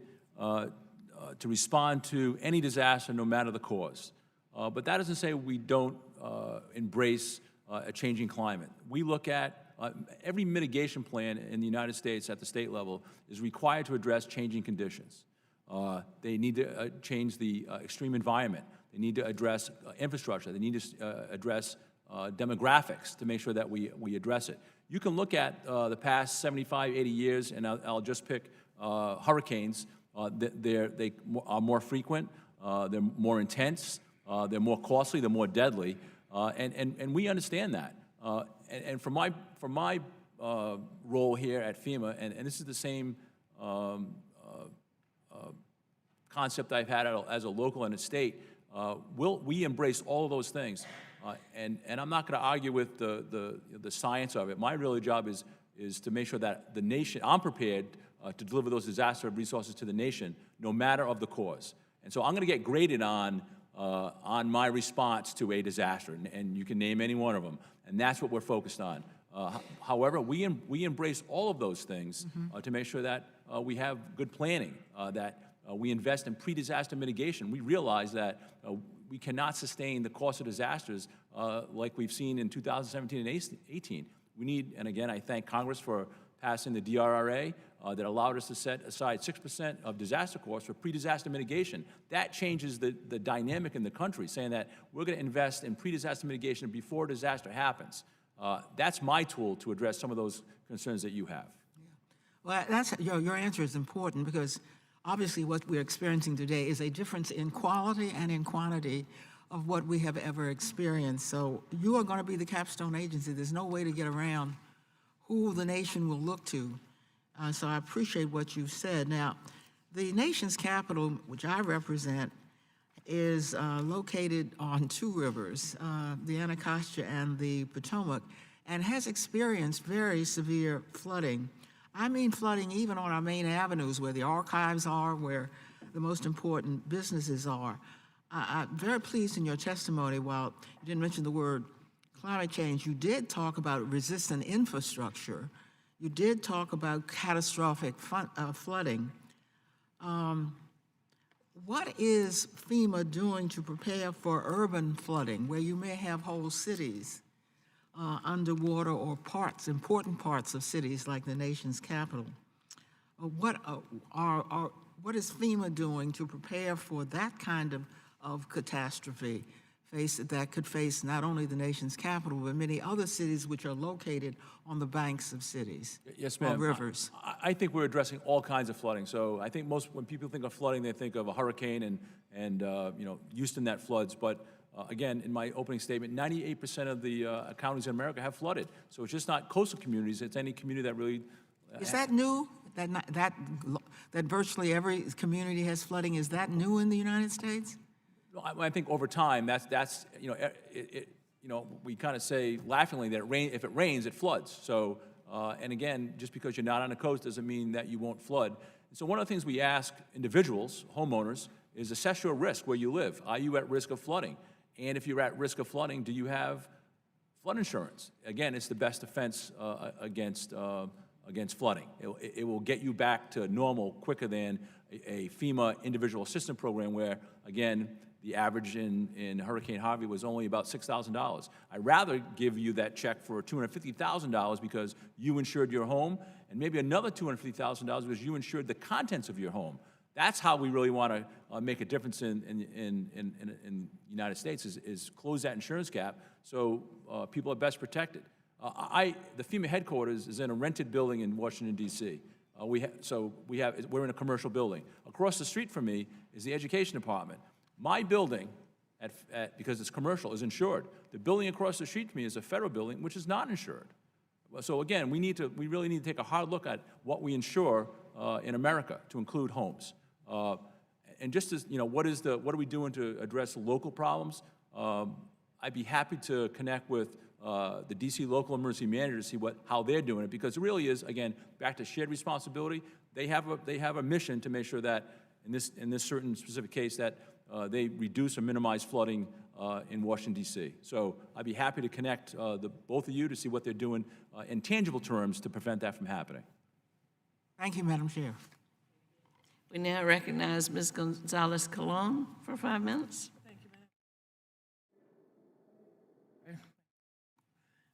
to respond to any disaster, no matter the cause. But that doesn't say we don't embrace a changing climate. We look at every mitigation plan in the United States at the state level is required to address changing conditions. They need to change the extreme environment. They need to address infrastructure. They need to address demographics to make sure that we address it. You can look at the past 75, 80 years, and I'll just pick hurricanes. They are more frequent, they're more intense, they're more costly, they're more deadly, and we understand that. And from my role here at FEMA, and this is the same concept I've had as a local and a state, we embrace all of those things. And I'm not going to argue with the science of it. My real job is to make sure that the nation, I'm prepared to deliver those disaster resources to the nation, no matter of the cause. And so I'm going to get graded on my response to a disaster, and you can name any one of them, and that's what we're focused on. However, we embrace all of those things to make sure that we have good planning, that we invest in pre-disaster mitigation. We realize that we cannot sustain the cost of disasters like we've seen in 2017 and 2018. We need, and again, I thank Congress for passing the DRRA that allowed us to set aside 6% of disaster costs for pre-disaster mitigation. That changes the dynamic in the country, saying that we're going to invest in pre-disaster mitigation before disaster happens. That's my tool to address some of those concerns that you have. Well, your answer is important because obviously what we're experiencing today is a difference in quality and in quantity of what we have ever experienced. So you are going to be the capstone agency. There's no way to get around who the nation will look to. So I appreciate what you've said. Now, the nation's capital, which I represent, is located on two rivers, the Anacostia and the Potomac, and has experienced very severe flooding. I mean flooding even on our main avenues where the archives are, where the most important businesses are. I'm very pleased in your testimony, while you didn't mention the word climate change, you did talk about resistant infrastructure. You did talk about catastrophic flooding. What is FEMA doing to prepare for urban flooding, where you may have whole cities underwater, or important parts of cities like the nation's capital? What is FEMA doing to prepare for that kind of catastrophe that could face not only the nation's capital, but many other cities which are located on the banks of cities? Yes, ma'am. Or rivers? I think we're addressing all kinds of flooding. So I think when people think of flooding, they think of a hurricane and Houston that floods. But again, in my opening statement, 98% of the counties in America have flooded. So it's just not coastal communities; it's any community that really. Is that new? That virtually every community has flooding. Is that new in the United States? I think over time, that's we kind of say laughingly that if it rains, it floods. So, and again, just because you're not on the coast doesn't mean that you won't flood. And so one of the things we ask individuals, homeowners, is assess your risk where you live. Are you at risk of flooding? And if you're at risk of flooding, do you have flood insurance? Again, it's the best defense against flooding. It will get you back to normal quicker than a FEMA individual assistance program where, again, the average in Hurricane Harvey was only about $6,000. I'd rather give you that check for $250,000 because you insured your home, and maybe another $250,000 because you insured the contents of your home. That's how we really want to make a difference in the United States, is close that insurance gap so people are best protected. The FEMA headquarters is in a rented building in Washington, D.C. We're in a commercial building. Across the street from me is the education department. My building, because it's commercial, is insured. The building across the street from me is a federal building, which is not insured. So again, we really need to take a hard look at what we insure in America to include homes. And just as, what are we doing to address local problems? I'd be happy to connect with the D.C. local emergency manager to see how they're doing it, because it really is, again, back to shared responsibility. They have a mission to make sure that in this certain specific case that they reduce or minimize flooding in Washington, D.C. So I'd be happy to connect both of you to see what they're doing in tangible terms to prevent that from happening. Thank you, Madam Chair. We now recognize Ms. Gonzalez-Colon for 5 minutes.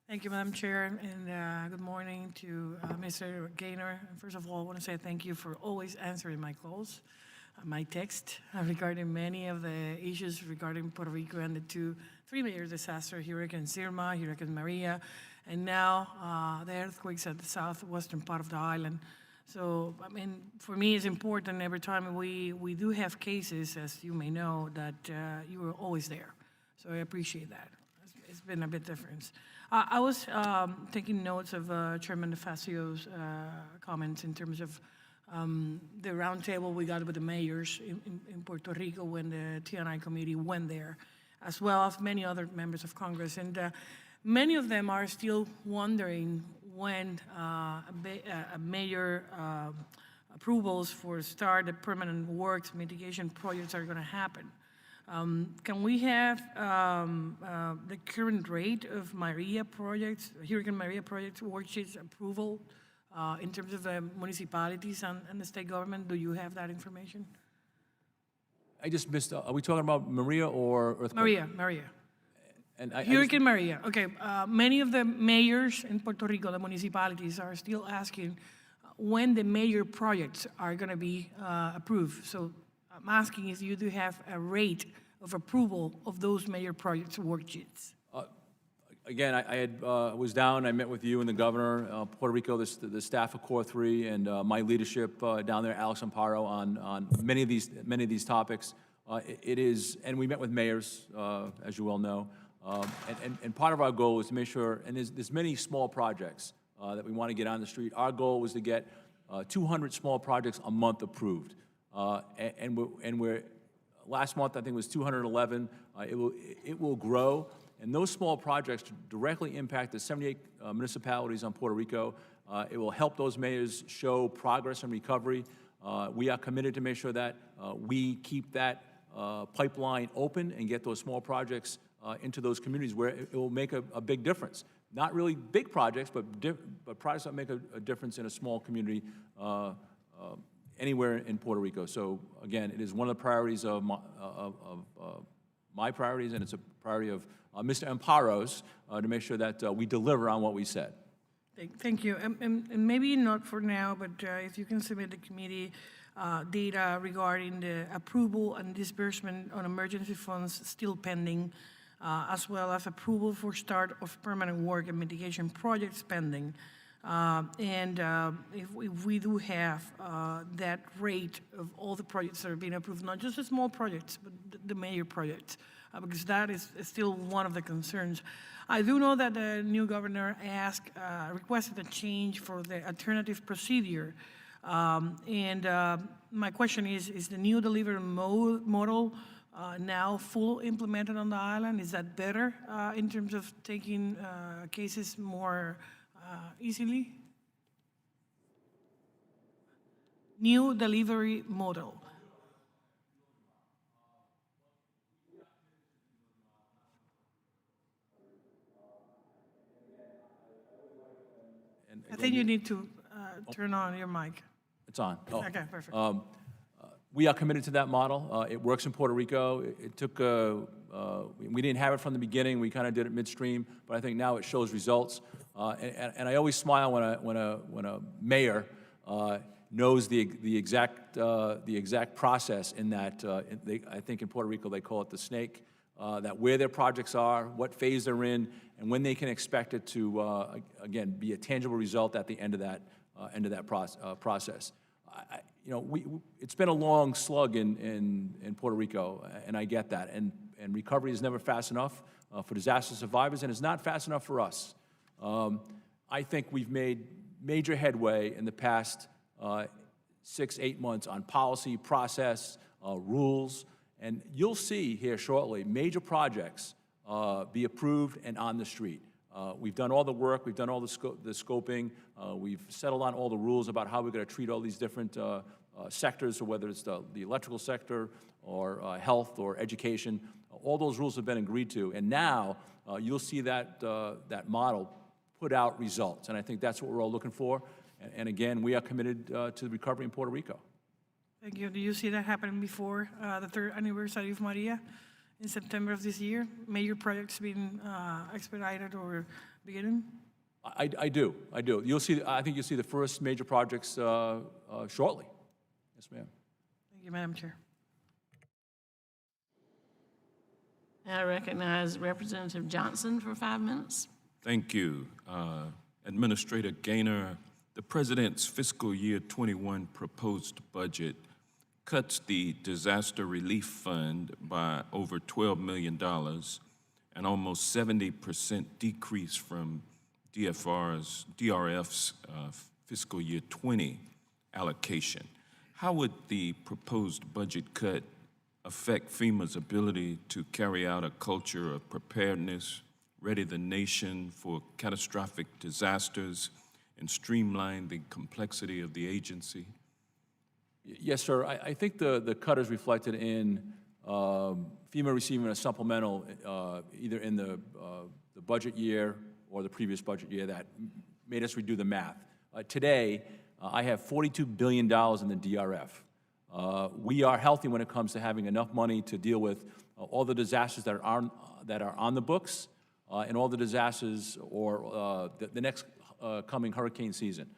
Thank you, Madam Chair, and good morning to Mr. Gaynor. And first of all, I want to say thank you for always answering my calls, my text regarding many of the issues regarding Puerto Rico and the three major disasters, Hurricane Irma, Hurricane Maria, and now the earthquakes at the southwestern part of the island. So, I mean, for me, it's important every time we do have cases, as you may know, that you are always there. So I appreciate that. It's been a bit different. I was taking notes of Chairman DeFazio's comments in terms of the roundtable we got with the mayors in Puerto Rico when the TNI committee went there, as well as many other members of Congress. And many of them are still wondering when major approvals for start the permanent works mitigation projects are going to happen. Can we have the current rate of Maria projects, Hurricane Maria projects worksheets approval in terms of the municipalities and the state government? Do you have that information? I just missed, are we talking about Maria or earthquake? Maria. And Hurricane Maria, okay. Many of the mayors in Puerto Rico, the municipalities, are still asking when the major projects are going to be approved. So I'm asking if you do have a rate of approval of those major projects worksheets. Again, I was down, I met with you and the governor, Puerto Rico, the staff of Core 3, and my leadership down there, Alex Amparo, on many of these topics. It is, and we met with mayors, as you well know, and part of our goal is to make sure, and there's many small projects that we want to get on the street. Our goal was to get 200 small projects a month approved. And we're last month I think it was 211. It will grow, and those small projects directly impact the 78 municipalities on Puerto Rico. It will help those mayors show progress and recovery. We are committed to make sure that we keep that pipeline open and get those small projects into those communities where it will make a big difference. Not really big projects, but projects that make a difference in a small community anywhere in Puerto Rico. So again, it is one of the priorities of my priorities, and it's a priority of Mr. Amparo's to make sure that we deliver on what we said. Thank you. And maybe not for now, but if you can submit the committee data regarding the approval and disbursement on emergency funds still pending, as well as approval for start of permanent work and mitigation projects pending. If we do have that rate of all the projects that are being approved, not just the small projects, but the major projects, because that is still one of the concerns. I do know that the new governor requested a change for the alternative procedure. My question is the new delivery model now full implemented on the island? Is that better in terms of taking cases more easily? New delivery model. I think you need to turn on your mic. It's on. Oh. Okay, perfect. We are committed to that model. It works in Puerto Rico. It took, we didn't have it from the beginning. We kind of did it midstream, but I think now it shows results. And I always smile when a mayor knows the exact process in that. I think in Puerto Rico they call it the snake. That where their projects are, what phase they're in, and when they can expect it to again be a tangible result at the end of that process. It's been a long slug in Puerto Rico, and I get that. And recovery is never fast enough for disaster survivors, and it's not fast enough for us. I think we've made major headway in the past 6-8 months on policy, process, rules, and you'll see here shortly major projects be approved and on the street. We've done all the work, we've done all the scoping, we've settled on all the rules about how we're going to treat all these different sectors, or whether it's the electrical sector or health or education. All those rules have been agreed to, and now you'll see that model put out results, and I think that's what we're all looking for. And again, we are committed to the recovery in Puerto Rico. Thank you. Do you see that happening before the 3rd anniversary of Maria in September of this year? Major projects being expedited or beginning? I do. You'll see, I think you'll see the first major projects shortly. Yes, ma'am. Thank you, Madam Chair. I recognize Representative Johnson for 5 minutes. Thank you. Administrator Gaynor, the President's fiscal year 21 proposed budget cuts the Disaster Relief Fund by over $12 million, an almost 70% decrease from DRF's fiscal year 20 allocation. How would the proposed budget cut affect FEMA's ability to carry out a culture of preparedness, ready the nation for catastrophic disasters, and streamline the complexity of the agency? Yes, sir. I think the cut is reflected in FEMA receiving a supplemental either in the budget year or the previous budget year that made us redo the math. Today, I have $42 billion in the DRF. We are healthy when it comes to having enough money to deal with all the disasters that are on the books and all the disasters or the next coming hurricane season.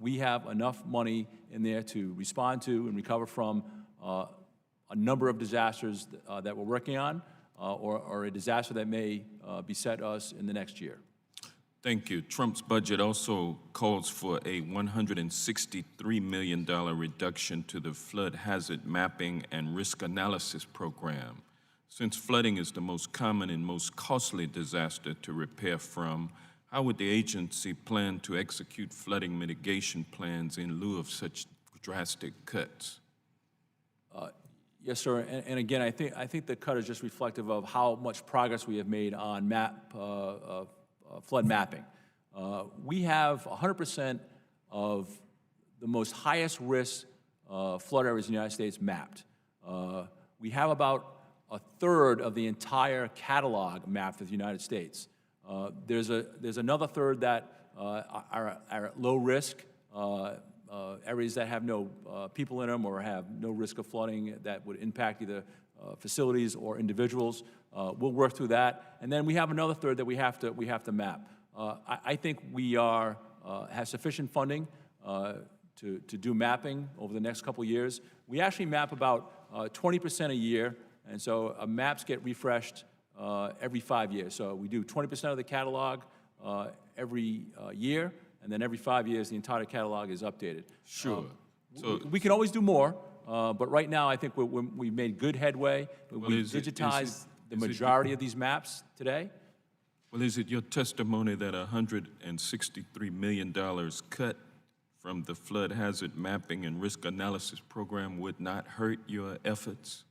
We have enough money in there to respond to and recover from a number of disasters that we're working on or a disaster that may beset us in the next year. Thank you. Trump's budget also calls for a $163 million reduction to the flood hazard mapping and risk analysis program. Since flooding is the most common and most costly disaster to repair from, how would the agency plan to execute flooding mitigation plans in lieu of such drastic cuts? Yes, sir. And again, I think the cut is just reflective of how much progress we have made on flood mapping. We have 100% of the most highest risk flood areas in the United States mapped. We have about a third of the entire catalog mapped for the United States. There's another third that are at low risk, areas that have no people in them or have no risk of flooding that would impact either facilities or individuals. We'll work through that, and then we have another third that we have to map. I think we have sufficient funding to do mapping over the next couple of years. We actually map about 20% a year, and so maps get refreshed every 5 years. So we do 20% of the catalog every year, and then every 5 years the entire catalog is updated. Sure. So we can always do more, but right now I think we've made good headway. We've digitized the majority of these maps today. Well, is it your testimony that $163 million cut from the flood hazard mapping and risk analysis program would not hurt your efforts?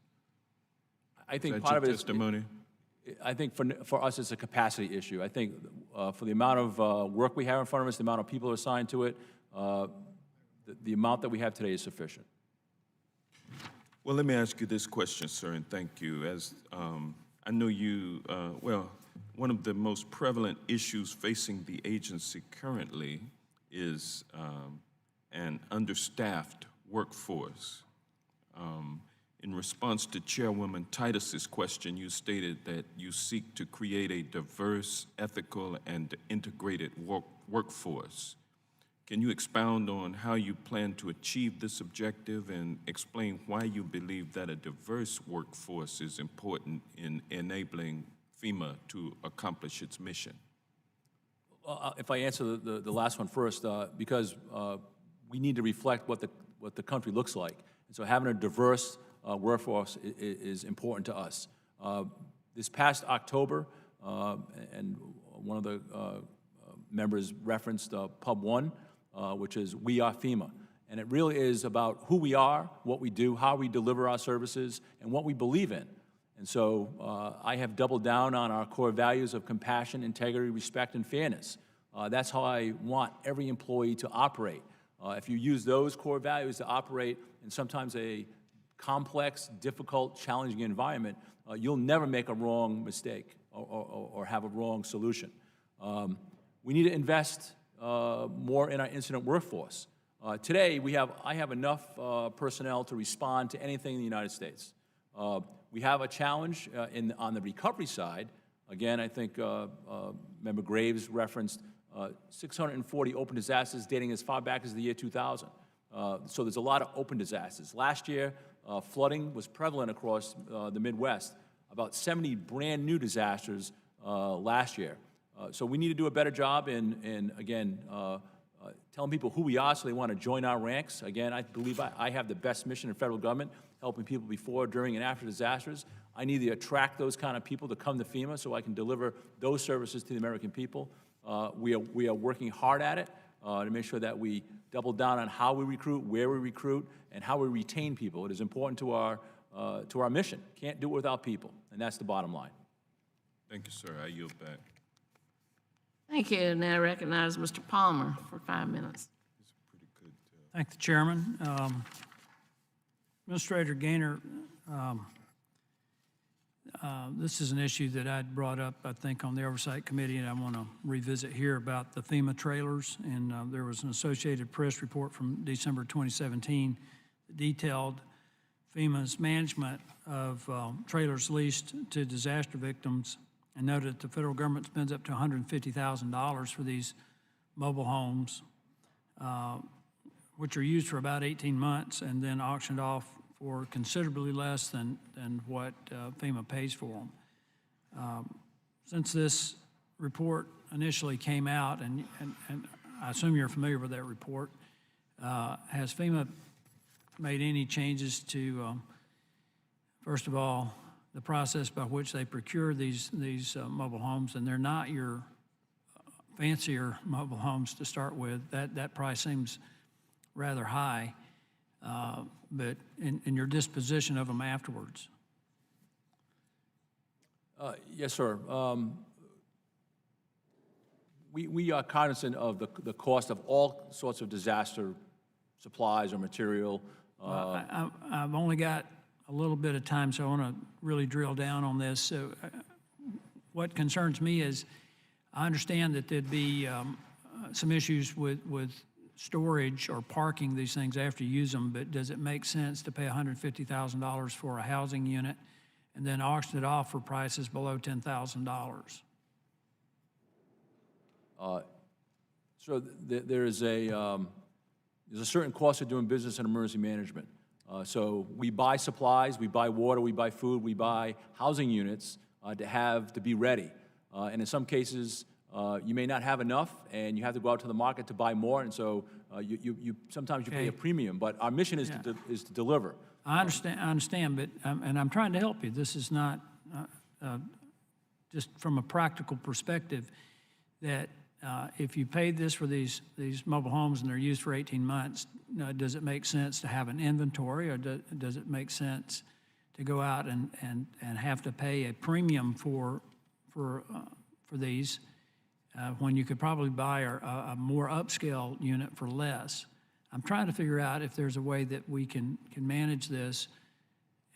I think is that part your of it testimony? I think for us it's a capacity issue. I think for the amount of work we have in front of us, the amount of people assigned to it, the amount that we have today is sufficient. Well, let me ask you this question, sir, and thank you. As I know you, one of the most prevalent issues facing the agency currently is an understaffed workforce. In response to Chairwoman Titus's question, you stated that you seek to create a diverse, ethical, and integrated workforce. Can you expound on how you plan to achieve this objective and explain why you believe that a diverse workforce is important in enabling FEMA to accomplish its mission? If I answer the last one first, because we need to reflect what the country looks like. And so having a diverse workforce is important to us. This past October, and one of the members referenced Pub 1, which is We Are FEMA. And it really is about who we are, what we do, how we deliver our services, and what we believe in. And so I have doubled down on our core values of compassion, integrity, respect, and fairness. That's how I want every employee to operate. If you use those core values to operate in sometimes a complex, difficult, challenging environment, you'll never make a wrong mistake or have a wrong solution. We need to invest more in our incident workforce. Today, I have enough personnel to respond to anything in the United States. We have a challenge on the recovery side. Again, I think Member Graves referenced 640 open disasters dating as far back as the year 2000. So there's a lot of open disasters. Last year, flooding was prevalent across the Midwest. About 70 brand new disasters last year. So we need to do a better job in again, telling people who we are so they want to join our ranks. Again, I believe I have the best mission in federal government, helping people before, during, and after disasters. I need to attract those kind of people to come to FEMA so I can deliver those services to the American people. We are working hard at it to make sure that we double down on how we recruit, where we recruit, and how we retain people. It is important to our mission. Can't do it without people, and that's the bottom line. Thank you, sir. I yield back. Thank you. Now I recognize Mr. Palmer for 5 minutes. Thank the chairman. Administrator Gaynor, this is an issue that I'd brought up, I think, on the Oversight Committee, and I want to revisit here about the FEMA trailers. And there was an Associated Press report from December 2017 that detailed FEMA's management of trailers leased to disaster victims, and noted that the federal government spends up to $150,000 for these mobile homes, which are used for about 18 months and then auctioned off for considerably less than what FEMA pays for them. Since this report initially came out, and I assume you're familiar with that report, has FEMA made any changes to, first of all, the process by which they procure these mobile homes? And they're not your fancier mobile homes to start with. That price seems rather high, but in your disposition of them afterwards. Yes, sir. We are cognizant of the cost of all sorts of disaster supplies or material. I've only got a little bit of time, so I want to really drill down on this. So what concerns me is I understand that there'd be some issues with storage or parking these things after you use them, but does it make sense to pay $150,000 for a housing unit and then auction it off for prices below $10,000? So there's a certain cost of doing business in emergency management. So we buy supplies, we buy water, we buy food, we buy housing units to be ready. And in some cases, you may not have enough, and you have to go out to the market to buy more, and so sometimes you pay a premium. But our mission is to deliver. I understand, but and I'm trying to help you. This is not just from a practical perspective that if you paid this for these mobile homes and they're used for 18 months, does it make sense to have an inventory, or does it make sense to go out and have to pay a premium for these when you could probably buy a more upscale unit for less? I'm trying to figure out if there's a way that we can manage this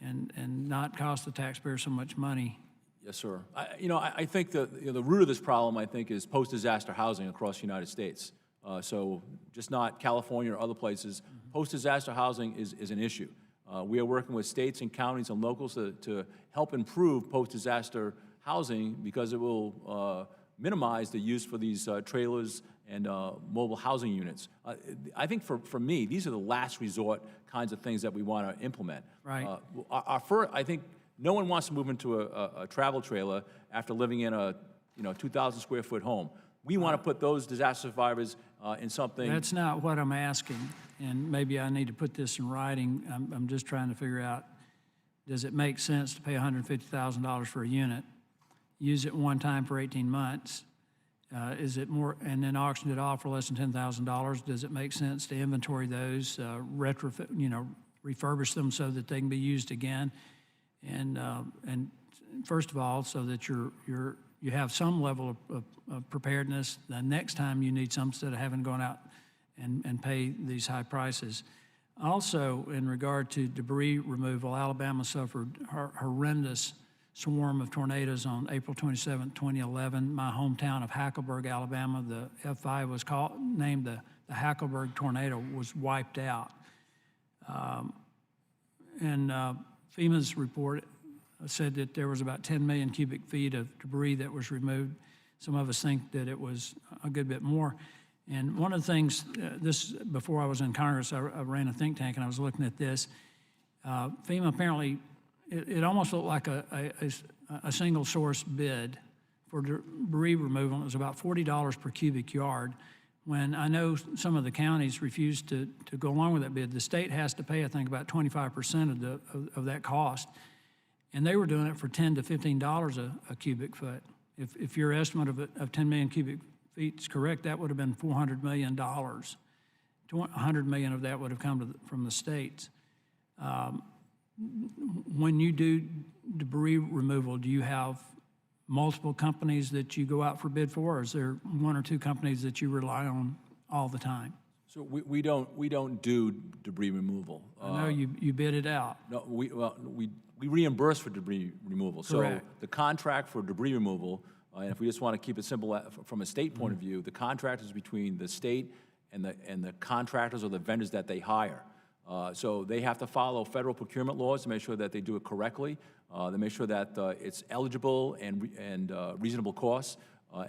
and not cost the taxpayer so much money. Yes, sir. I think the root of this problem, I think, is post-disaster housing across the United States. So just not California or other places. Post-disaster housing is an issue. We are working with states and counties and locals to help improve post-disaster housing because it will minimize the use for these trailers and mobile housing units. I think for me, these are the last resort kinds of things that we want to implement. Right. I think no one wants to move into a travel trailer after living in a 2,000 square foot home. We want to put those disaster survivors in something. That's not what I'm asking, and maybe I need to put this in writing. I'm just trying to figure out, does it make sense to pay $150,000 for a unit, use it one time for 18 months? Is it more, and then auction it off for less than $10,000? Does it make sense to inventory those, retrofit, refurbish them so that they can be used again? And first of all, so that you have some level of preparedness the next time you need some, instead of having gone out and pay these high prices. Also, in regard to debris removal, Alabama suffered a horrendous swarm of tornadoes on April 27, 2011. My hometown of Hackleburg, Alabama, the F5 was named the the Hackleburg tornado was wiped out. And FEMA's report said that there was about 10 million cubic feet of debris that was removed. Some of us think that it was a good bit more. And one of the things, before I was in Congress, I ran a think tank and I was looking at this. FEMA apparently, it almost looked like a single source bid for debris removal. It was about $40 per cubic yard. When I know some of the counties refused to go along with that bid, the state has to pay, I think, about 25% of that cost. And they were doing it for $10 to $15 a cubic foot. If your estimate of 10 million cubic feet is correct, that would have been $400 million. 100 million of that would have come from the states. When you do debris removal, do you have multiple companies that you go out for bid for, or is there one or two companies that you rely on all the time? So we don't do debris removal. I know you bid it out. No, we reimburse for debris removal. Correct. So the contract for debris removal, and if we just want to keep it simple from a state point of view, the contract is between the state and the contractors or the vendors that they hire. So they have to follow federal procurement laws to make sure that they do it correctly. They make sure that it's eligible and reasonable costs,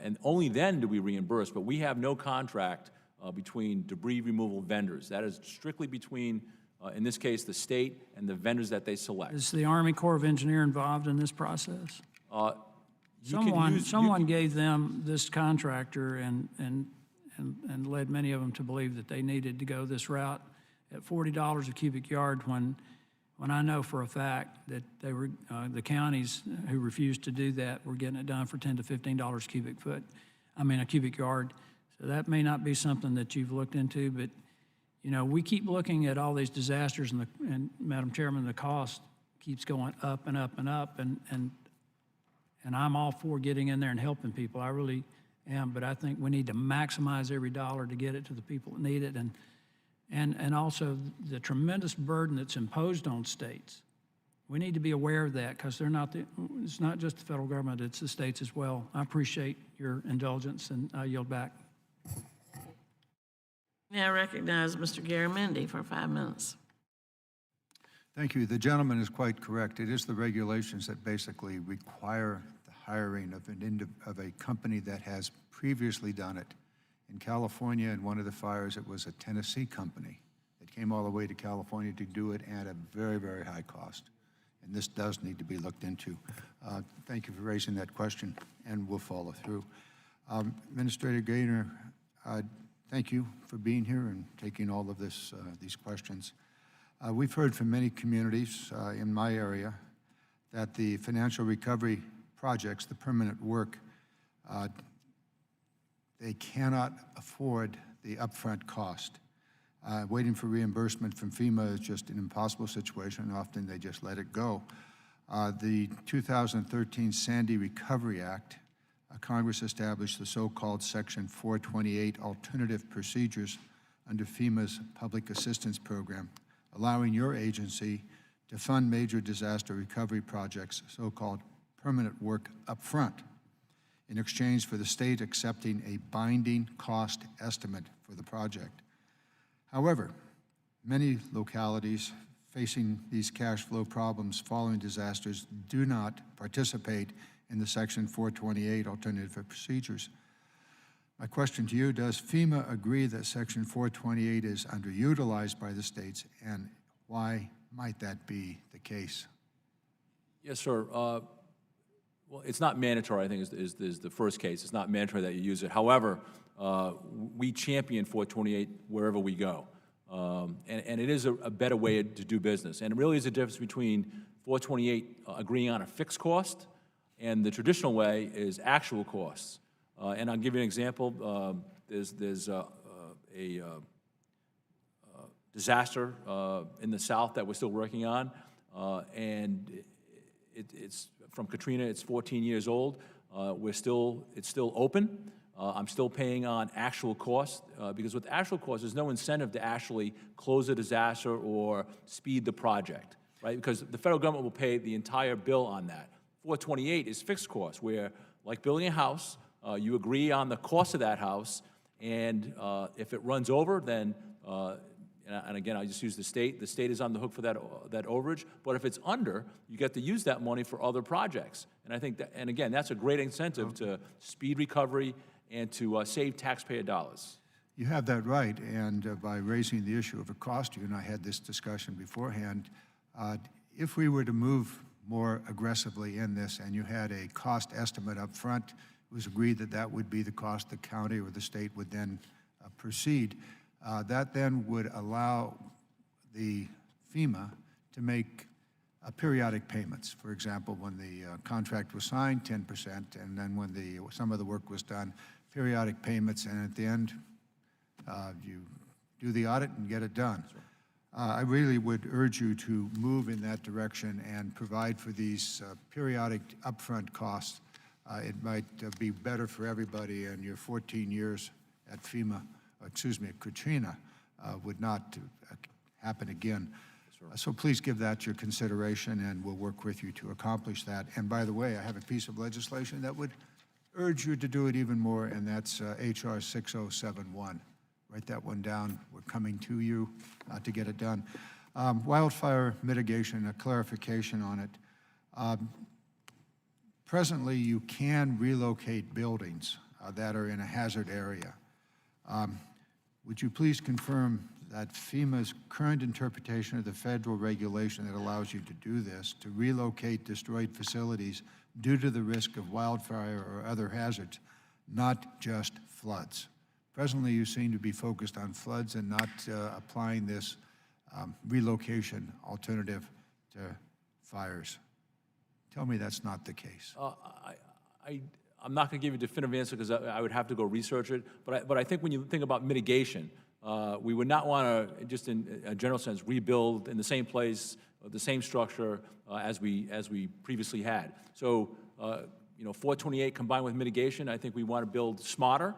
and only then do we reimburse. But we have no contract between debris removal vendors. That is strictly between, in this case, the state and the vendors that they select. Is the Army Corps of Engineers involved in this process? Someone gave them this contractor and led many of them to believe that they needed to go this route at $40 a cubic yard when I know for a fact that they were, the counties who refused to do that were getting it done for $10 to $15 a cubic yard. So that may not be something that you've looked into, but you know, we keep looking at all these disasters and Madam Chairman, the cost keeps going up and up and up, and I'm all for getting in there and helping people. I really am, but I think we need to maximize every dollar to get it to the people that need it, and also the tremendous burden that's imposed on states. We need to be aware of that because it's not just the federal government, it's the states as well. I appreciate your indulgence, and I yield back. Now I recognize Mr. Garamendi for 5 minutes. Thank you. The gentleman is quite correct. It is the regulations that basically require the hiring of a company that has previously done it. In California, in one of the fires, it was a Tennessee company that came all the way to California to do it at a very, very high cost. And this does need to be looked into. Thank you for raising that question, and we'll follow through. Administrator Gaynor, thank you for being here and taking all of these questions. We've heard from many communities in my area that the financial recovery projects, the permanent work, they cannot afford the upfront cost. Waiting for reimbursement from FEMA is just an impossible situation. Often they just let it go. The 2013 Sandy Recovery Act, Congress established the so-called Section 428 alternative procedures under FEMA's Public Assistance Program, allowing your agency to fund major disaster recovery projects, so-called permanent work up front, in exchange for the state accepting a binding cost estimate for the project. However, many localities facing these cash flow problems following disasters do not participate in the Section 428 alternative procedures. My question to you, does FEMA agree that Section 428 is underutilized by the states, and why might that be the case? Yes, sir. Well, it's not mandatory, I think, is the first case. It's not mandatory that you use it. However, we champion 428 wherever we go. And it is a better way to do business. And it really is a difference between 428 agreeing on a fixed cost, and the traditional way is actual costs. And I'll give you an example. There's a disaster in the South that we're still working on, and it's from Katrina. It's 14 years old. It's still open. I'm still paying on actual costs because with actual costs, there's no incentive to actually close the disaster or speed the project, right? Because the federal government will pay the entire bill on that. 428 is fixed costs, where, like building a house, you agree on the cost of that house, And if it runs over, then, and again, I just use the state is on the hook for that overage. But if it's under, you get to use that money for other projects. And I think that, and again, that's a great incentive to speed recovery and to save taxpayer dollars. You have that right, and by raising the issue of a cost, you and I had this discussion beforehand, if we were to move more aggressively in this and you had a cost estimate up front, it was agreed that that would be the cost the county or the state would then proceed. That then would allow the FEMA to make periodic payments. For example, when the contract was signed, 10%, and then when some of the work was done, periodic payments, and at the end, you do the audit and get it done. I really would urge you to move in that direction and provide for these periodic upfront costs. It might be better for everybody, and your 14 years at FEMA, at Katrina, would not happen again. So please give that your consideration, and we'll work with you to accomplish that. And by the way, I have a piece of legislation that would urge you to do it even more, and that's HR 6071. Write that one down. We're coming to you to get it done. Wildfire mitigation, a clarification on it. Presently, you can relocate buildings that are in a hazard area. Would you please confirm that FEMA's current interpretation of the federal regulation that allows you to do this, to relocate destroyed facilities due to the risk of wildfire or other hazards, not just floods? Presently, you seem to be focused on floods and not applying this relocation alternative to fires. Tell me that's not the case. I'm not going to give you a definitive answer because I would have to go research it. But I think when you think about mitigation, we would not want to, just in a general sense, rebuild in the same place, the same structure as we previously had. So, 428 combined with mitigation, I think we want to build smarter,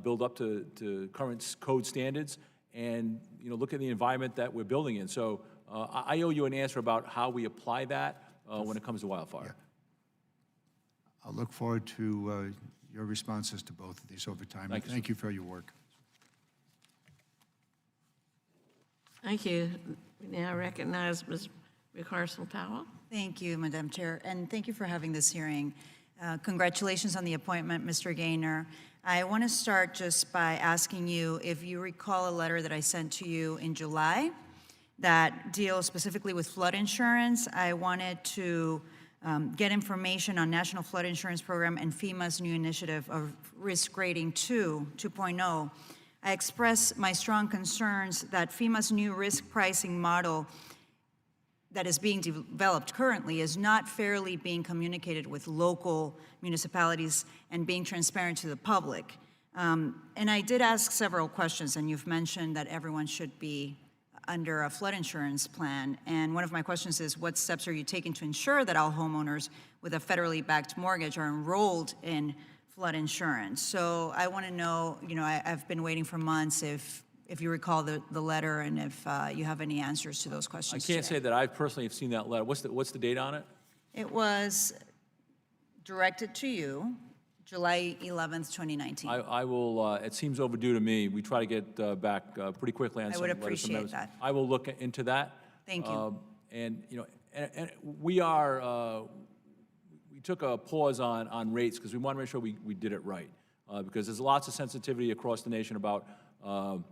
build up to current code standards, and look at the environment that we're building in. So, I owe you an answer about how we apply that when it comes to wildfire. Yeah. I'll look forward to your responses to both of these over time. Thank you for your work. Thank you. We now recognize Ms. Rehearsal-Powell. Thank you, Madam Chair, and thank you for having this hearing. Congratulations on the appointment, Mr. Gaynor. I want to start just by asking you if you recall a letter that I sent to you in July that deals specifically with flood insurance. I wanted to get information on National Flood Insurance Program and FEMA's new initiative of Risk Rating 2.0. I express my strong concerns that FEMA's new risk pricing model that is being developed currently is not fairly being communicated with local municipalities and being transparent to the public. And I did ask several questions, and you've mentioned that everyone should be under a flood insurance plan. And one of my questions is, what steps are you taking to ensure that all homeowners with a federally backed mortgage are enrolled in flood insurance? So I want to know, I've been waiting for months if you recall the letter and if you have any answers to those questions. I can't say that I personally have seen that letter. What's the date on it? It was directed to you, July 11th, 2019. I will, it seems overdue to me. We try to get back pretty quickly on some would letters from appreciate members. that. I will look into that. Thank you. And we took a pause on rates because we want to make sure we did it right. Because there's lots of sensitivity across the nation about the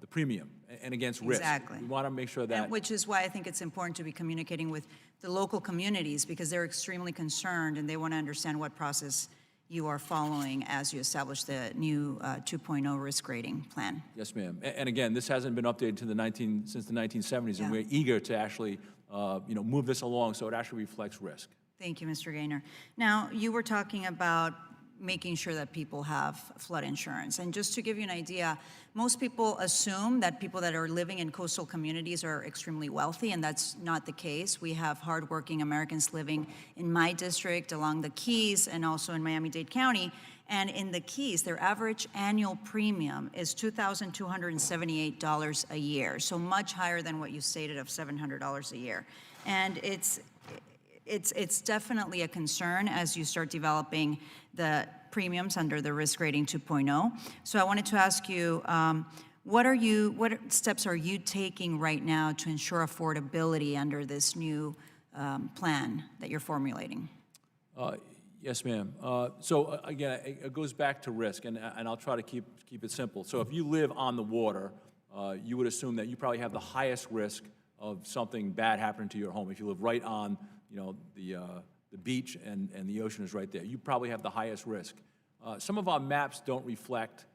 premium and against risk. Exactly. We want to make sure that. And which is why I think it's important to be communicating with the local communities, because they're extremely concerned and they want to understand what process you are following as you establish the new 2.0 risk rating plan. Yes, ma'am. And again, this hasn't been updated since the 1970s, and we're eager to actually move this along so it actually reflects risk. Thank you, Mr. Gaynor. Now, you were talking about making sure that people have flood insurance. And just to give you an idea, most people assume that people that are living in coastal communities are extremely wealthy, and that's not the case. We have hardworking Americans living in my district, along the Keys, and also in Miami-Dade County. And in the Keys, their average annual premium is $2,278 a year, so much higher than what you stated of $700 a year. And it's definitely a concern as you start developing the premiums under the risk rating 2.0. So I wanted to ask you, what steps are you taking right now to ensure affordability under this new plan that you're formulating? Yes, ma'am. So again, it goes back to risk, and I'll try to keep it simple. So if you live on the water, you would assume that you probably have the highest risk of something bad happening to your home. If you live right on, the beach and the ocean is right there, you probably have the highest risk. Some of our maps don't reflect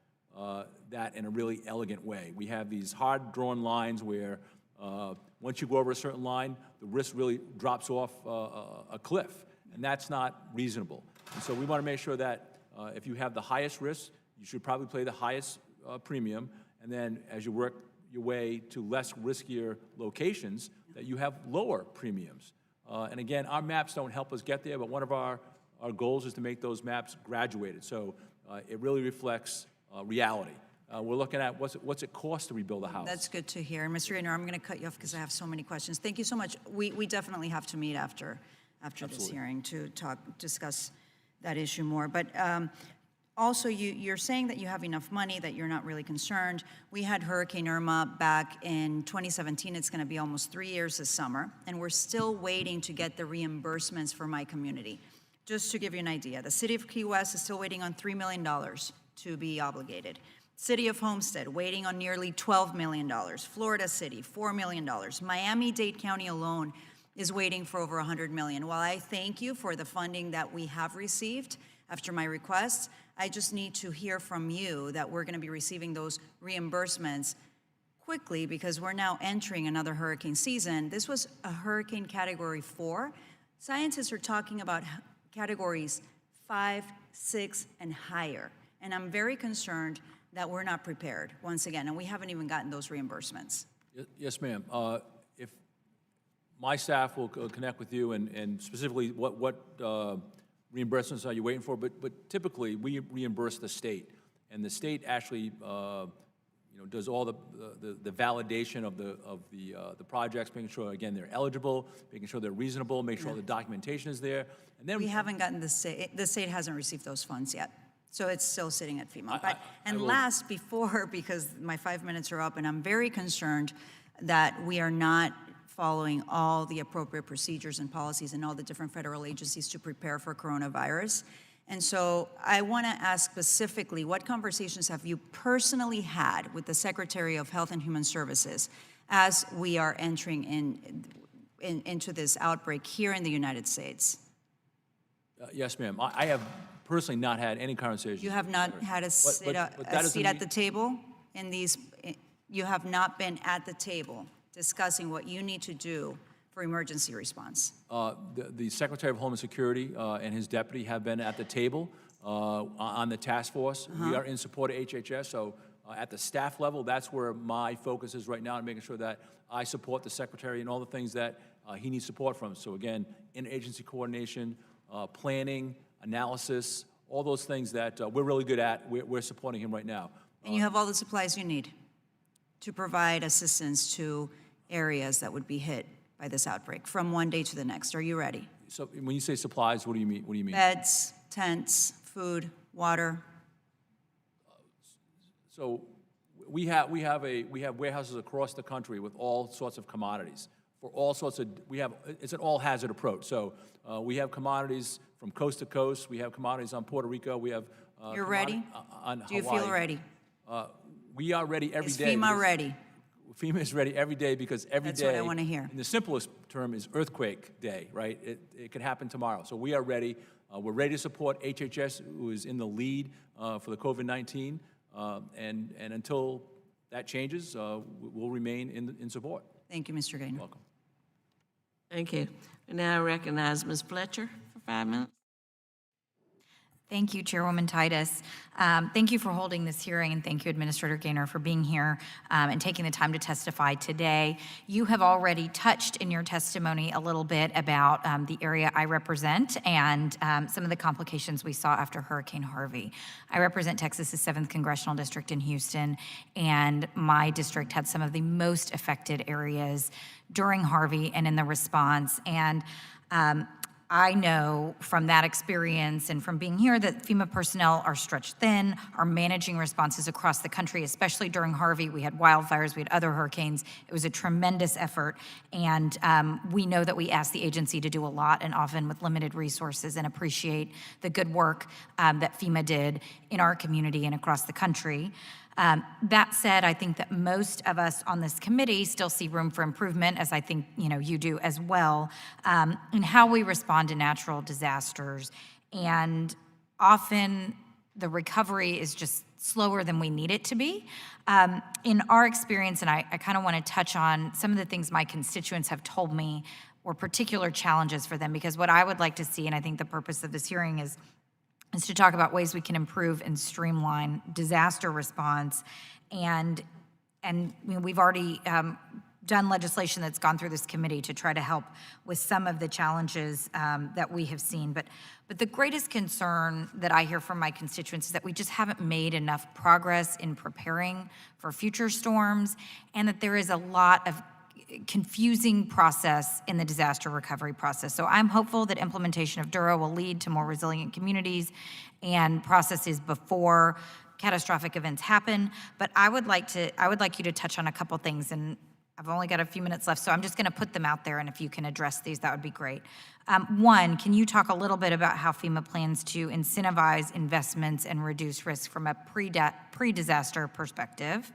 that in a really elegant way. We have these hard drawn lines where once you go over a certain line, the risk really drops off a cliff, and that's not reasonable. And so we want to make sure that if you have the highest risk, you should probably pay the highest premium, and then as you work your way to less riskier locations, that you have lower premiums. And again, our maps don't help us get there, but one of our goals is to make those maps graduated. So it really reflects reality. We're looking at what's it cost to rebuild a house. That's good to hear. Mr. Gaynor, I'm going to cut you off because I have so many questions. Thank you so much. We definitely have to meet after this hearing to discuss that issue more. But also, you're saying that you have enough money, that you're not really concerned. We had Hurricane Irma back in 2017. It's going to be almost 3 years this summer, and we're still waiting to get the reimbursements for my community. Just to give you an idea, the city of Key West is still waiting on $3 million to be obligated. City of Homestead waiting on nearly $12 million. Florida City, $4 million. Miami-Dade County alone is waiting for over $100 million. While I thank you for the funding that we have received after my request, I just need to hear from you that we're going to be receiving those reimbursements quickly because we're now entering another hurricane season. This was a hurricane category 4. Scientists are talking about categories 5, 6, and higher. And I'm very concerned that we're not prepared, once again, and we haven't even gotten those reimbursements. Yes, ma'am. If my staff will connect with you and specifically what reimbursements are you waiting for, but typically we reimburse the state, and the state actually does all the validation of the projects, making sure again they're eligible, making sure they're reasonable, making sure all the documentation is there, and then we haven't gotten the state hasn't received those funds yet. So it's still sitting at FEMA. Last, because my 5 minutes are up, and I'm very concerned that we are not following all the appropriate procedures and policies in all the different federal agencies to prepare for coronavirus. And so I want to ask specifically, what conversations have you personally had with the Secretary of Health and Human Services as we are entering into this outbreak here in the United States? Yes, ma'am. I have personally not had any conversations. You have not had a seat at the table in these, you have not been at the table discussing what you need to do for emergency response. The Secretary of Homeland Security and his deputy have been at the table on the task force. We are in support of HHS, so at the staff level, that's where my focus is right now, and making sure that I support the Secretary and all the things that he needs support from. So again, interagency coordination, planning, analysis, all those things that we're really good at, we're supporting him right now. And you have all the supplies you need to provide assistance to areas that would be hit by this outbreak from one day to the next. Are you ready? So when you say supplies, what do you mean? What do you mean? Beds, tents, food, water. So we have warehouses across the country with all sorts of commodities for all sorts of, it's an all hazard approach. So we have commodities from coast to coast. We have commodities on Puerto Rico. We have You're ready? On Do you Hawaii. feel ready? We are ready every day. Is FEMA ready? FEMA is ready every day because every day. That's what I want to hear. And the simplest term is earthquake day, right? It could happen tomorrow. So we are ready. We're ready to support HHS, who is in the lead for the COVID-19. And until that changes, we'll remain in support. Thank you, Mr. Gaynor. Welcome. Thank you. We now recognize Ms. Fletcher for 5 minutes. Thank you, Chairwoman Titus. Thank you for holding this hearing, and thank you, Administrator Gaynor, for being here and taking the time to testify today. You have already touched in your testimony a little bit about the area I represent and some of the complications we saw after Hurricane Harvey. I represent Texas's 7th Congressional District in Houston, and my district had some of the most affected areas during Harvey and in the response. And I know from that experience and from being here that FEMA personnel are stretched thin, are managing responses across the country, especially during Harvey. We had wildfires, we had other hurricanes. It was a tremendous effort, and we know that we ask the agency to do a lot and often with limited resources, and appreciate the good work that FEMA did in our community and across the country. That said, I think that most of us on this committee still see room for improvement, as I think you do as well, in how we respond to natural disasters. And often the recovery is just slower than we need it to be. In our experience, and I kind of want to touch on some of the things my constituents have told me were particular challenges for them, because what I would like to see, and I think the purpose of this hearing is to talk about ways we can improve and streamline disaster response. And we've already done legislation that's gone through this committee to try to help with some of the challenges that we have seen. But the greatest concern that I hear from my constituents is that we just haven't made enough progress in preparing for future storms, and that there is a lot of confusing process in the disaster recovery process. So I'm hopeful that implementation of DURA will lead to more resilient communities and processes before catastrophic events happen. But I would like you to touch on a couple things, and I've only got a few minutes left, so I'm just going to put them out there, and if you can address these, that would be great. One, can you talk a little bit about how FEMA plans to incentivize investments and reduce risk from a pre-disaster perspective?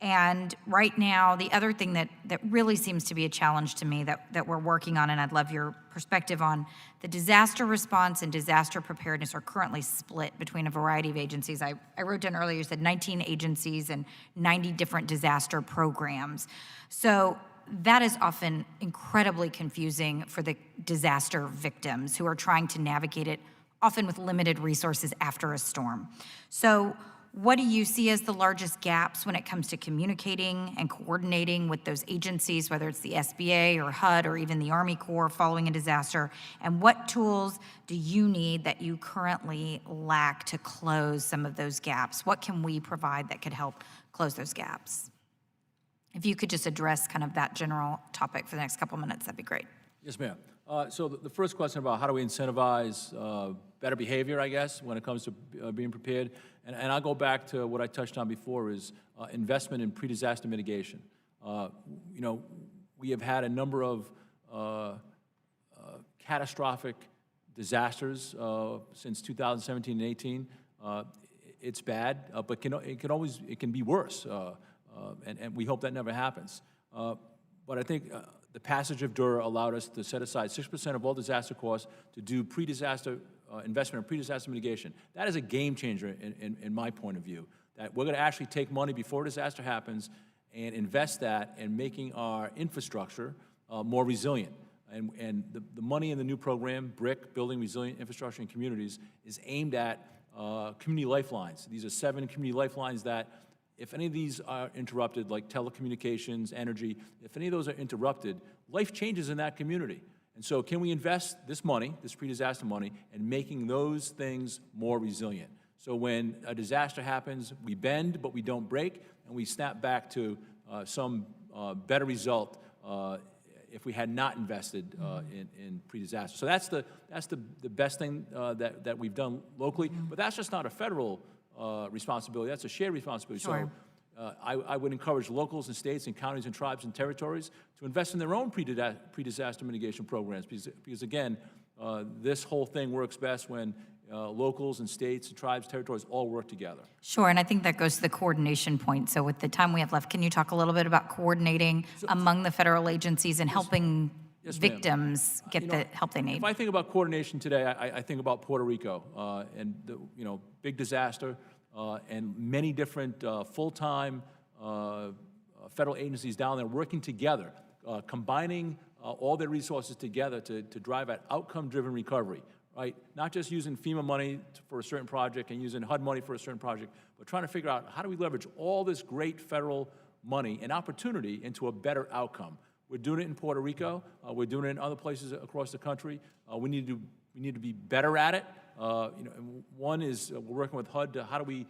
And right now, the other thing that really seems to be a challenge to me that we're working on, and I'd love your perspective on, the disaster response and disaster preparedness are currently split between a variety of agencies. I wrote down earlier, you said 19 agencies and 90 different disaster programs. So that is often incredibly confusing for the disaster victims who are trying to navigate it, often with limited resources after a storm. So what do you see as the largest gaps when it comes to communicating and coordinating with those agencies, whether it's the SBA or HUD or even the Army Corps following a disaster? And what tools do you need that you currently lack to close some of those gaps? What can we provide that could help close those gaps? If you could just address kind of that general topic for the next couple minutes, that'd be great. Yes, ma'am. So the first question about how do we incentivize better behavior, I guess, when it comes to being prepared. And I'll go back to what I touched on before, is investment in pre-disaster mitigation. We have had a number of catastrophic disasters since 2017 and 18. It's bad, but it can be worse, and we hope that never happens. But I think the passage of DURA allowed us to set aside 6% of all disaster costs to do pre-disaster investment in pre-disaster mitigation. That is a game changer in my point of view, that we're going to actually take money before a disaster happens and invest that in making our infrastructure more resilient. And the money in the new program, BRIC, Building Resilient Infrastructure in Communities, is aimed at community lifelines. These are 7 community lifelines that, if any of these are interrupted, like telecommunications, energy, if any of those are interrupted, life changes in that community. And so can we invest this money, this pre-disaster money, in making those things more resilient? So when a disaster happens, we bend, but we don't break, and we snap back to some better result if we had not invested in pre-disaster. So that's the best thing that we've done locally, but that's just not a federal responsibility. That's a shared responsibility. Sure. So I would encourage locals and states and counties and tribes and territories to invest in their own pre-disaster mitigation programs, because again, this whole thing works best when locals and states and tribes, territories all work together. Sure, and I think that goes to the coordination point. So with the time we have left, can you talk a little bit about coordinating among the federal agencies and helping victims get the help they need? If I think about coordination today, I think about Puerto Rico and the big disaster and many different full-time federal agencies down there working together, combining all their resources together to drive at outcome-driven recovery. Right? Not just using FEMA money for a certain project and using HUD money for a certain project, but trying to figure out how do we leverage all this great federal money and opportunity into a better outcome. We're doing it in Puerto Rico. We're doing it in other places across the country. We need to be better at it. One is we're working with HUD to how do we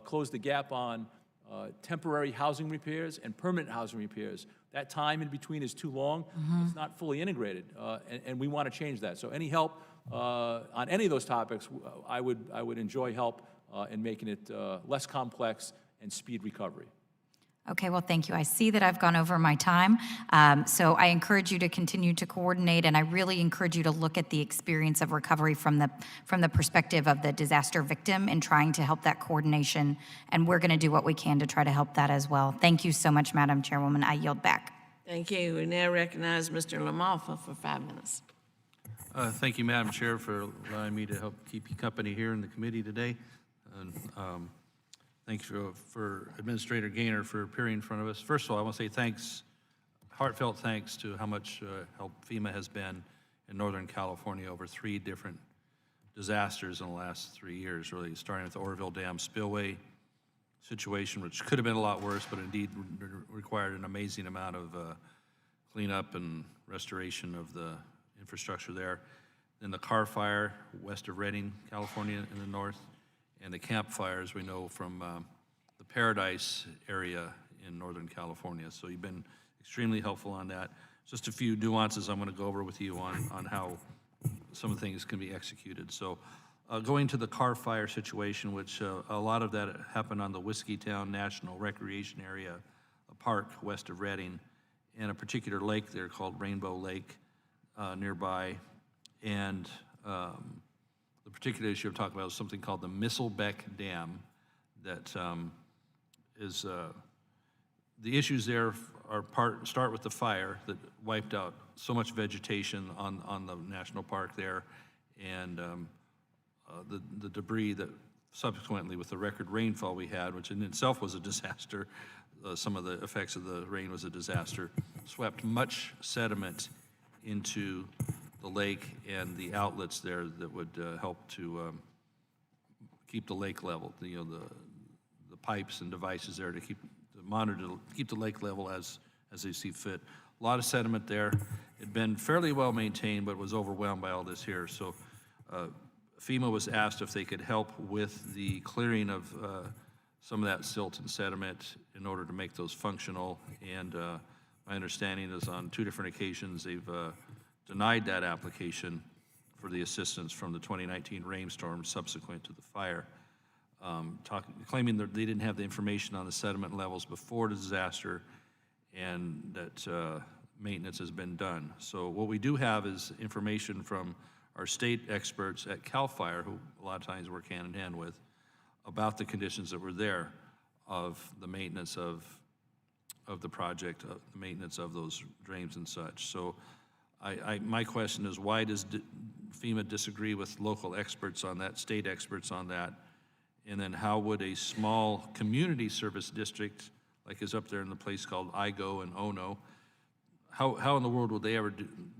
close the gap on temporary housing repairs and permanent housing repairs. That time in between is too long. It's not fully integrated, and we want to change that. So any help on any of those topics, I would enjoy help in making it less complex and speed recovery. Okay, well, thank you. I see that I've gone over my time, so I encourage you to continue to coordinate, and I really encourage you to look at the experience of recovery from the perspective of the disaster victim and trying to help that coordination, and we're going to do what we can to try to help that as well. Thank you so much, Madam Chairwoman. I yield back. Thank you. We now recognize Mr. LaMalfa for 5 minutes. Thank you, Madam Chair, for allowing me to help keep you company here in the committee today. And thank you for Administrator Gaynor for appearing in front of us. First of all, I want to say thanks, heartfelt thanks to how much help FEMA has been in Northern California over 3 different disasters in the last 3 years, really, starting with the Oroville Dam spillway situation, which could have been a lot worse, but indeed required an amazing amount of cleanup and restoration of the infrastructure there. Then the Carr Fire west of Redding, California in the north, and the Camp Fires we know from the Paradise area in Northern California. So you've been extremely helpful on that. Just a few nuances I'm going to go over with you on how some of the things can be executed. So going to the Carr Fire situation, which a lot of that happened on the Whiskeytown National Recreation Area, a park west of Redding, and a particular lake there called Rainbow Lake nearby. And the particular issue I'm talking about is something called the Misselbeck Dam that is, the issues there start with the fire that wiped out so much vegetation on the national park there, and the debris that subsequently with the record rainfall we had, which in itself was a disaster, some of the effects of the rain was a disaster, swept much sediment into the lake and the outlets there that would help to keep the lake level. The pipes and devices there to keep the lake level as they see fit. A lot of sediment there. It had been fairly well maintained, but was overwhelmed by all this here. So FEMA was asked if they could help with the clearing of some of that silt and sediment in order to make those functional. And my understanding is on 2 different occasions they've denied that application for the assistance from the 2019 rainstorm subsequent to the fire, claiming that they didn't have the information on the sediment levels before the disaster and that maintenance has been done. So what we do have is information from our state experts at CAL FIRE, who a lot of times work hand in hand with, about the conditions that were there of the maintenance of the project, the maintenance of those drains and such. So my question is, why does FEMA disagree with local experts on that, state experts on that? And then how would a small community service district, like is up there in the place called IGO and ONO, how in the world would they ever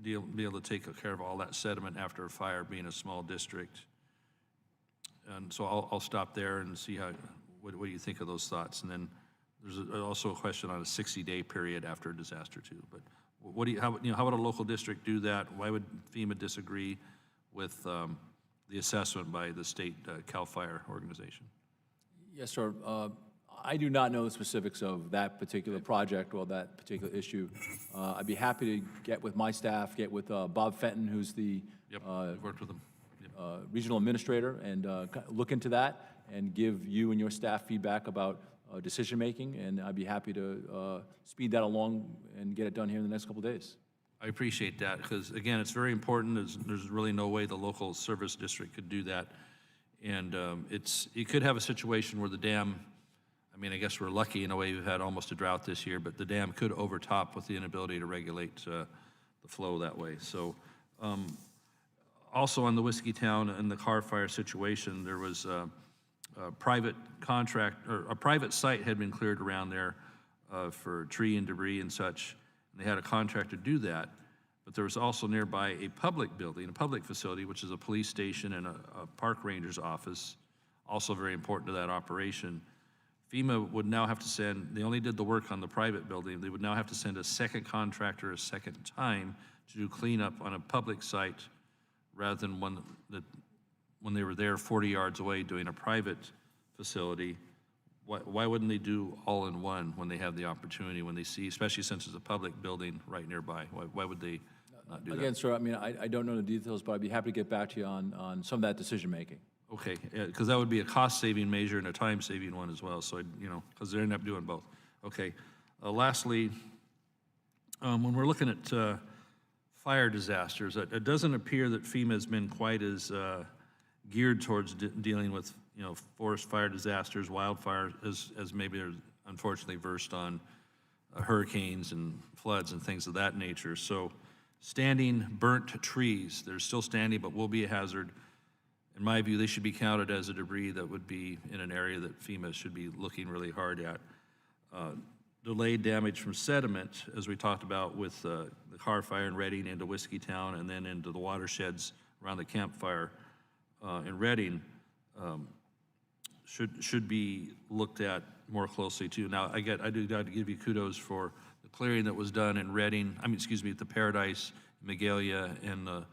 be able to take care of all that sediment after a fire, being a small district? And so I'll stop there and see what do you think of those thoughts? And then there's also a question on a 60-day period after a disaster too. But how would a local district do that? Why would FEMA disagree with the assessment by the state CAL FIRE organization? Yes, sir. I do not know the specifics of that particular project or that particular issue. I'd be happy to get with my staff, get with Bob Fenton, who's the worked with them. regional administrator, and look into that and give you and your staff feedback about decision-making, and I'd be happy to speed that along and get it done here in the next couple of days. I appreciate that, because again, it's very important. There's really no way the local service district could do that. And you could have a situation where the dam, I mean, I guess we're lucky in a way we've had almost a drought this year, but the dam could overtop with the inability to regulate the flow that way. So also on the Whiskeytown and the Carr Fire situation, there was a private contract, or a private site had been cleared around there for tree and debris and such. And they had a contractor do that, but there was also nearby a public building, a public facility, which is a police station and a park ranger's office, also very important to that operation. FEMA would now have to send, they only did the work on the private building, they would now have to send a second contractor a second time to do cleanup on a public site rather than one that when they were there 40 yards away doing a private facility why wouldn't they do all in one when they have the opportunity, when they see, especially since it's a public building right nearby? Why would they not do that? Again, sir, I mean, I don't know the details, but I'd be happy to get back to you on some of that decision-making. Okay, because that would be a cost-saving measure and a time-saving one as well, so, because they end up doing both. Okay, lastly, when we're looking at fire disasters, it doesn't appear that FEMA has been quite as geared towards dealing with, forest fire disasters, wildfire, as maybe they're unfortunately versed on hurricanes and floods and things of that nature. So standing burnt trees, they're still standing but will be a hazard. In my view, they should be counted as a debris that would be in an area that FEMA should be looking really hard at. Delayed damage from sediment, as we talked about with the car fire in Reading into Whiskeytown and then into the watersheds around the campfire in Reading, should be looked at more closely too. Now, I do got to give you kudos for the clearing that was done in Reading, at the Paradise, Magalia, and the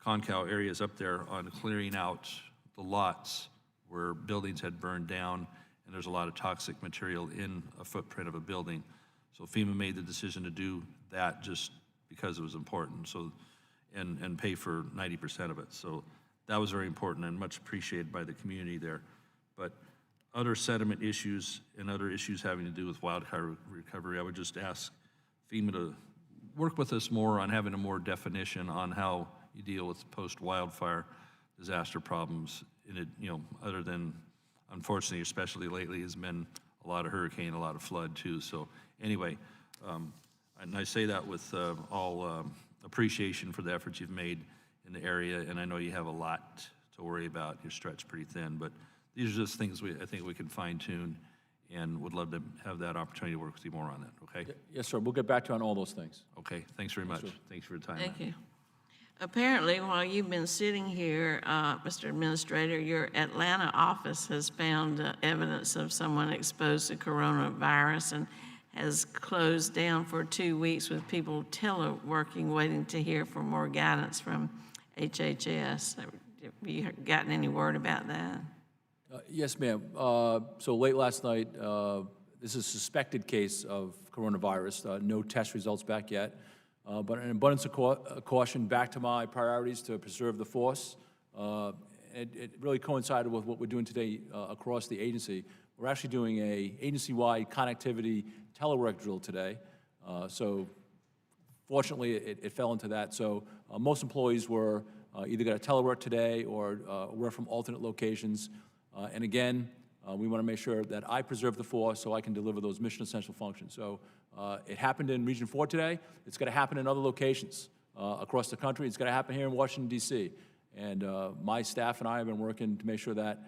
Concow areas up there on clearing out the lots where buildings had burned down, and there's a lot of toxic material in a footprint of a building. So FEMA made the decision to do that just because it was important, so, and pay for 90% of it. So that was very important and much appreciated by the community there. But other sediment issues and other issues having to do with wildfire recovery, I would just ask FEMA to work with us more on having a more definition on how you deal with post-wildfire disaster problems in it, other than, unfortunately, especially lately, has been a lot of hurricane, a lot of flood too. So anyway, and I say that with all appreciation for the efforts you've made in the area, and I know you have a lot to worry about. You're stretched pretty thin, but these are just things I think we can fine tune, and would love to have that opportunity to work with you more on that, okay? Yes, sir, we'll get back to you on all those things. Okay, thanks very much. Thanks for your time. Thank you. Apparently, while you've been sitting here, Mr. Administrator, your Atlanta office has found evidence of someone exposed to coronavirus and has closed down for 2 weeks with people teleworking, waiting to hear for more guidance from HHS. Have you gotten any word about that? Yes, ma'am. So late last night, this is a suspected case of coronavirus. No test results back yet. But an abundance of caution, back to my priorities to preserve the force. It really coincided with what we're doing today across the agency. We're actually doing a agency-wide connectivity telework drill today. So fortunately, it fell into that. So most employees were either going to telework today or work from alternate locations. And again, we want to make sure that I preserve the force so I can deliver those mission-essential functions. So it happened in Region 4 today. It's going to happen in other locations across the country. It's going to happen here in Washington, D.C. And my staff and I have been working to make sure that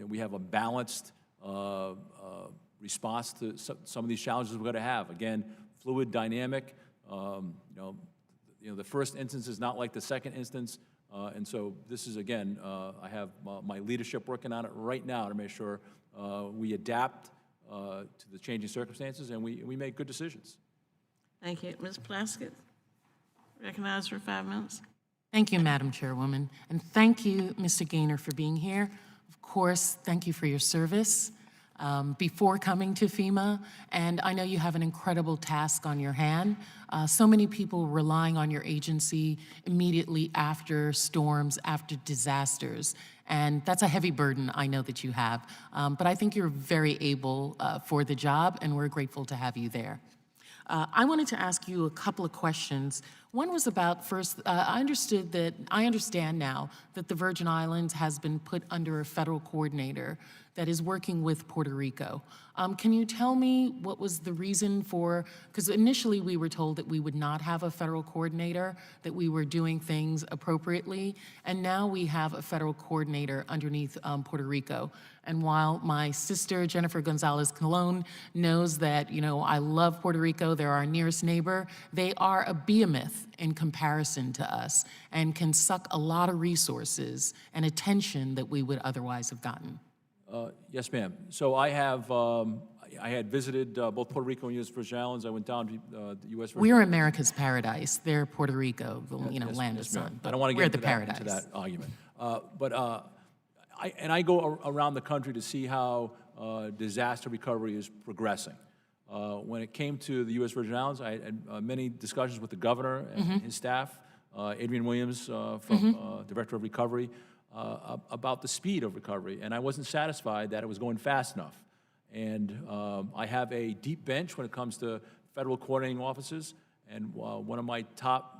we have a balanced response to some of these challenges we're going to have. Again, fluid, dynamic. The first instance is not like the second instance. And so this is, again, I have my leadership working on it right now to make sure we adapt to the changing circumstances and we make good decisions. Thank you. Ms. Plaskett, recognized for 5 minutes. Thank you, Madam Chairwoman. And thank you, Mr. Gaynor, for being here. Of course, thank you for your service before coming to FEMA. And I know you have an incredible task on your hand. So many people relying on your agency immediately after storms, after disasters. And that's a heavy burden I know that you have. But I think you're very able for the job, and we're grateful to have you there. I wanted to ask you a couple of questions. One was about, first, I understand now that the Virgin Islands has been put under a federal coordinator that is working with Puerto Rico. Can you tell me what was the reason for, because initially we were told that we would not have a federal coordinator, that we were doing things appropriately, and now we have a federal coordinator underneath Puerto Rico. And while my sister, Jennifer Gonzalez-Colon, knows that, I love Puerto Rico, they're our nearest neighbor, they are a behemoth in comparison to us and can suck a lot of resources and attention that we would otherwise have gotten. Yes, ma'am. So I had visited both Puerto Rico and U.S. Virgin Islands. I went down to the U.S. Virgin We're America's paradise. They're Puerto Rico, yes, land yes, of sun. I don't want to we're get into that argument. I go around the country to see how disaster recovery is progressing. When it came to the U.S. Virgin Islands, I had many discussions with the governor and his staff, Adrian Williams from Director of Recovery, about the speed of recovery, and I wasn't satisfied that it was going fast enough. And I have a deep bench when it comes to federal coordinating offices, and one of my top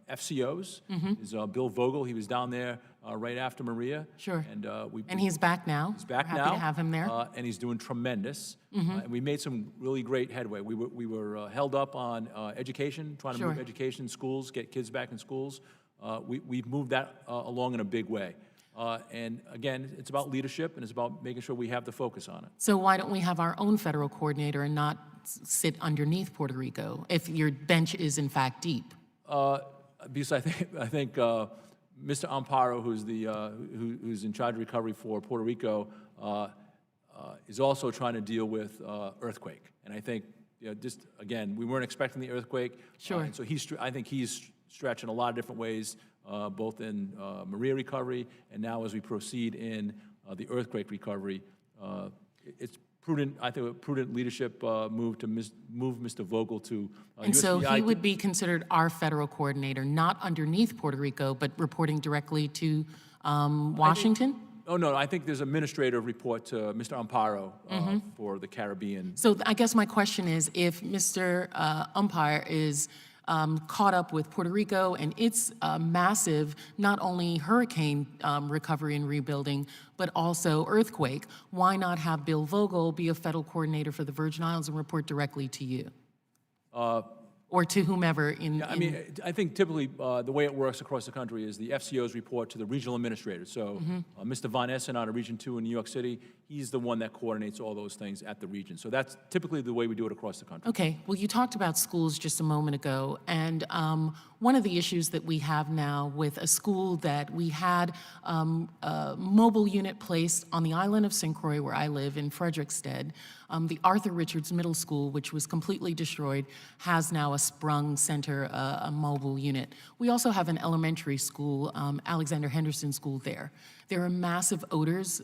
FCOs is Bill Vogel. He was down there right after Maria. Sure. And And he's back now. he's back We're now. happy to have him there. And he's doing tremendous. And we made some really great headway. We were held up on education, trying to move Sure. education in schools, get kids back in schools. We've moved that along in a big way. And again, it's about leadership, and it's about making sure we have the focus on it. So why don't we have our own federal coordinator and not sit underneath Puerto Rico if your bench is in fact deep? Because I think Mr. Amparo, who's in charge of recovery for Puerto Rico, is also trying to deal with earthquake. And I think, just again, we weren't expecting the earthquake. Sure. And so I think he's stretching a lot of different ways, both in Maria recovery and now as we proceed in the earthquake recovery. It's prudent, I think, a prudent leadership move to move Mr. Vogel to And so USVI. he would be considered our federal coordinator, not underneath Puerto Rico, but reporting directly to Washington? Oh, no, I think there's administrative report to Mr. Amparo for the Caribbean. So I guess my question is, if Mr. Umpire is caught up with Puerto Rico and its massive, not only hurricane recovery and rebuilding, but also earthquake, why not have Bill Vogel be a federal coordinator for the Virgin Islands and report directly to you? Or to whomever in... I mean, I think typically the way it works across the country is the FCOs report to the regional administrator. So Mr. Von Essen out of Region 2 in New York City, he's the one that coordinates all those things at the region. So that's typically the way we do it across the country. Okay, well, you talked about schools just a moment ago, and one of the issues that we have now with a school that we had a mobile unit placed on the island of St. Croix, where I live, in Frederickstead, the Arthur Richards Middle School, which was completely destroyed, has now a Sprung Center, a mobile unit. We also have an elementary school, Alexander Henderson School there. There are massive odors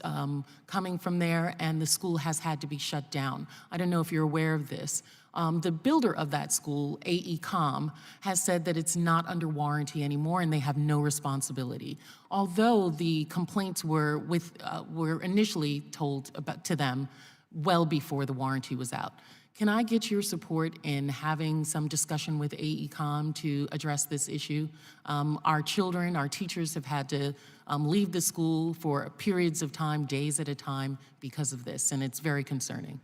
coming from there, and the school has had to be shut down. I don't know if you're aware of this. The builder of that school, AECOM, has said that it's not under warranty anymore and they have no responsibility. Although the complaints were initially told to them well before the warranty was out. Can I get your support in having some discussion with AECOM to address this issue? Our children, our teachers have had to leave the school for periods of time, days at a time, because of this, and it's very concerning.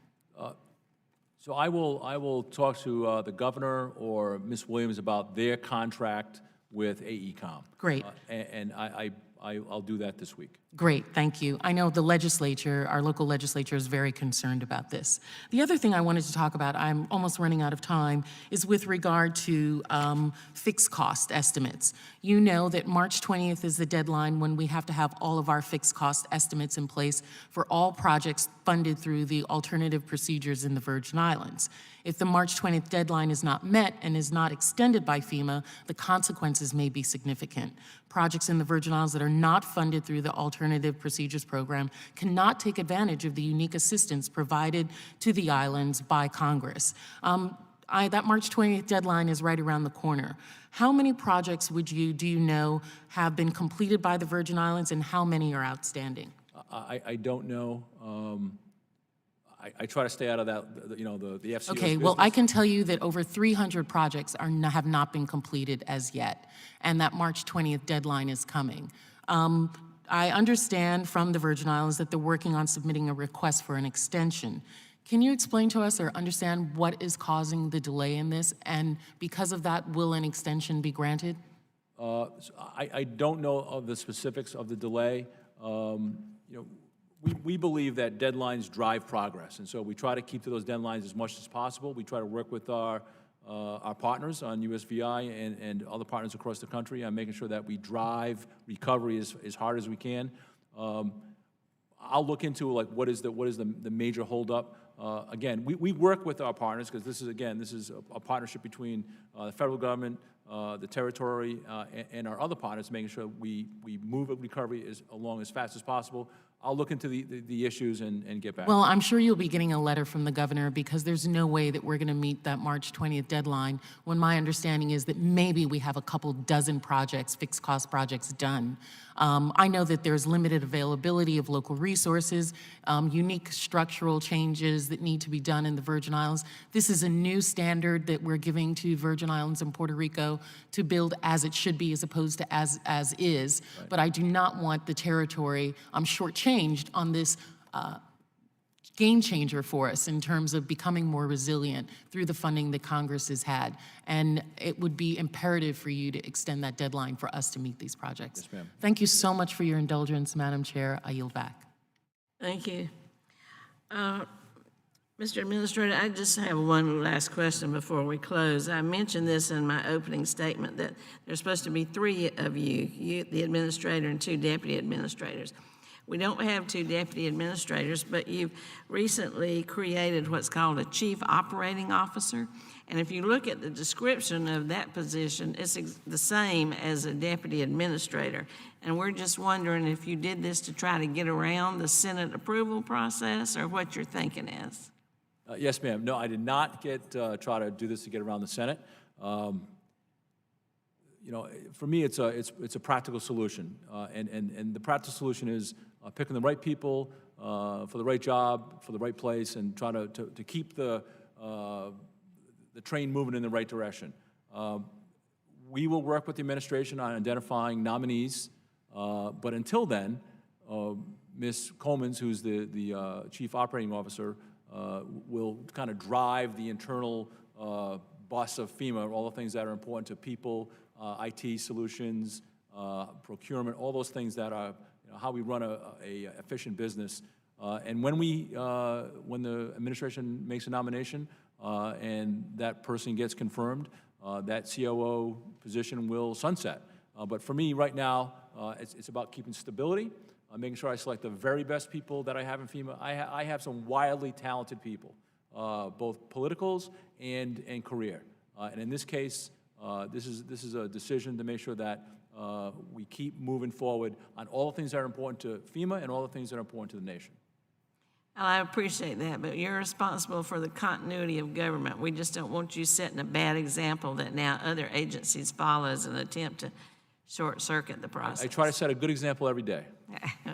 So I will talk to the governor or Ms. Williams about their contract with AECOM. Great. And I'll do that this week. Great, thank you. I know the legislature, our local legislature, is very concerned about this. The other thing I wanted to talk about, I'm almost running out of time, is with regard to fixed cost estimates. You know that March 20th is the deadline when we have to have all of our fixed cost estimates in place for all projects funded through the alternative procedures in the Virgin Islands. If the March 20th deadline is not met and is not extended by FEMA, the consequences may be significant. Projects in the Virgin Islands that are not funded through the Alternative Procedures Program cannot take advantage of the unique assistance provided to the islands by Congress. That March 20th deadline is right around the corner. How many projects do you know have been completed by the Virgin Islands, and how many are outstanding? I don't know. I try to stay out of that, the FCO's Okay, well, I business. can tell you that over 300 projects have not been completed as yet, and that March 20th deadline is coming. I understand from the Virgin Islands that they're working on submitting a request for an extension. Can you explain to us or understand what is causing the delay in this, and because of that, will an extension be granted? So I don't know of the specifics of the delay. We believe that deadlines drive progress, and so we try to keep to those deadlines as much as possible. We try to work with our partners on USVI and other partners across the country on making sure that we drive recovery as hard as we can. I'll look into what is the major holdup. Again, we work with our partners because this is a partnership between the federal government, the territory, and our other partners, making sure we move recovery along as fast as possible. I'll look into the issues and get back. Well, I'm sure you'll be getting a letter from the governor because there's no way that we're going to meet that March 20th deadline when my understanding is that maybe we have a couple dozen projects, fixed cost projects done. I know that there's limited availability of local resources, unique structural changes that need to be done in the Virgin Islands. This is a new standard that we're giving to Virgin Islands and Puerto Rico to build as it should be as opposed to as is. Right. But I do not want the territory shortchanged on this game changer for us in terms of becoming more resilient through the funding that Congress has had. And it would be imperative for you to extend that deadline for us to meet these projects. Yes, ma'am. Thank you so much for your indulgence, Madam Chair. I yield back. Thank you. Mr. Administrator, I just have one last question before we close. I mentioned this in my opening statement that there's supposed to be 3 of you, the administrator and 2 deputy administrators. We don't have 2 deputy administrators, but you've recently created what's called a chief operating officer. And if you look at the description of that position, it's the same as a deputy administrator. And we're just wondering if you did this to try to get around the Senate approval process or what your thinking is. Yes, ma'am. No, I did not try to do this to get around the Senate. You know, for me, it's a practical solution, and the practical solution is picking the right people for the right job, for the right place, and try to keep the train moving in the right direction. We will work with the administration on identifying nominees, but until then, Ms. Coleman, who's the Chief Operating Officer, will kind of drive the internal bus of FEMA, all the things that are important to people, IT solutions, procurement, all those things that are how we run a efficient business. And when the administration makes a nomination and that person gets confirmed, that COO position will sunset. But for me right now, it's about keeping stability, making sure I select the very best people that I have in FEMA. I have some wildly talented people, both politicals and career. And in this case, this is a decision to make sure that we keep moving forward on all the things that are important to FEMA and all the things that are important to the nation. Well, I appreciate that, but you're responsible for the continuity of government. We just don't want you setting a bad example that now other agencies follow as an attempt to short-circuit the process. I try to set a good example every day.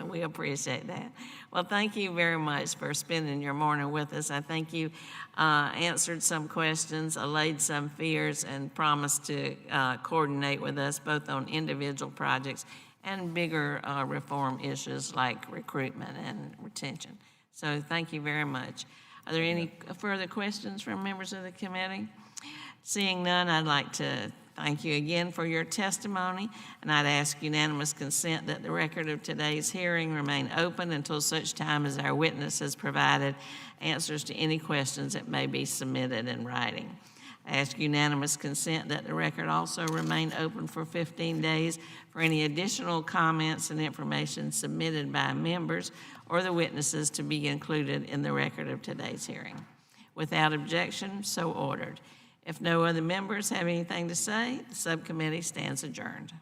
We appreciate that. Well, thank you very much for spending your morning with us. I think you answered some questions, allayed some fears, and promised to coordinate with us both on individual projects and bigger reform issues like recruitment and retention. So thank you very much. Are there any further questions from members of the committee? Seeing none, I'd like to thank you again for your testimony, and I'd ask unanimous consent that the record of today's hearing remain open until such time as our witness has provided answers to any questions that may be submitted in writing. I ask unanimous consent that the record also remain open for 15 days for any additional comments and information submitted by members or the witnesses to be included in the record of today's hearing. Without objection, so ordered. If no other members have anything to say, the subcommittee stands adjourned.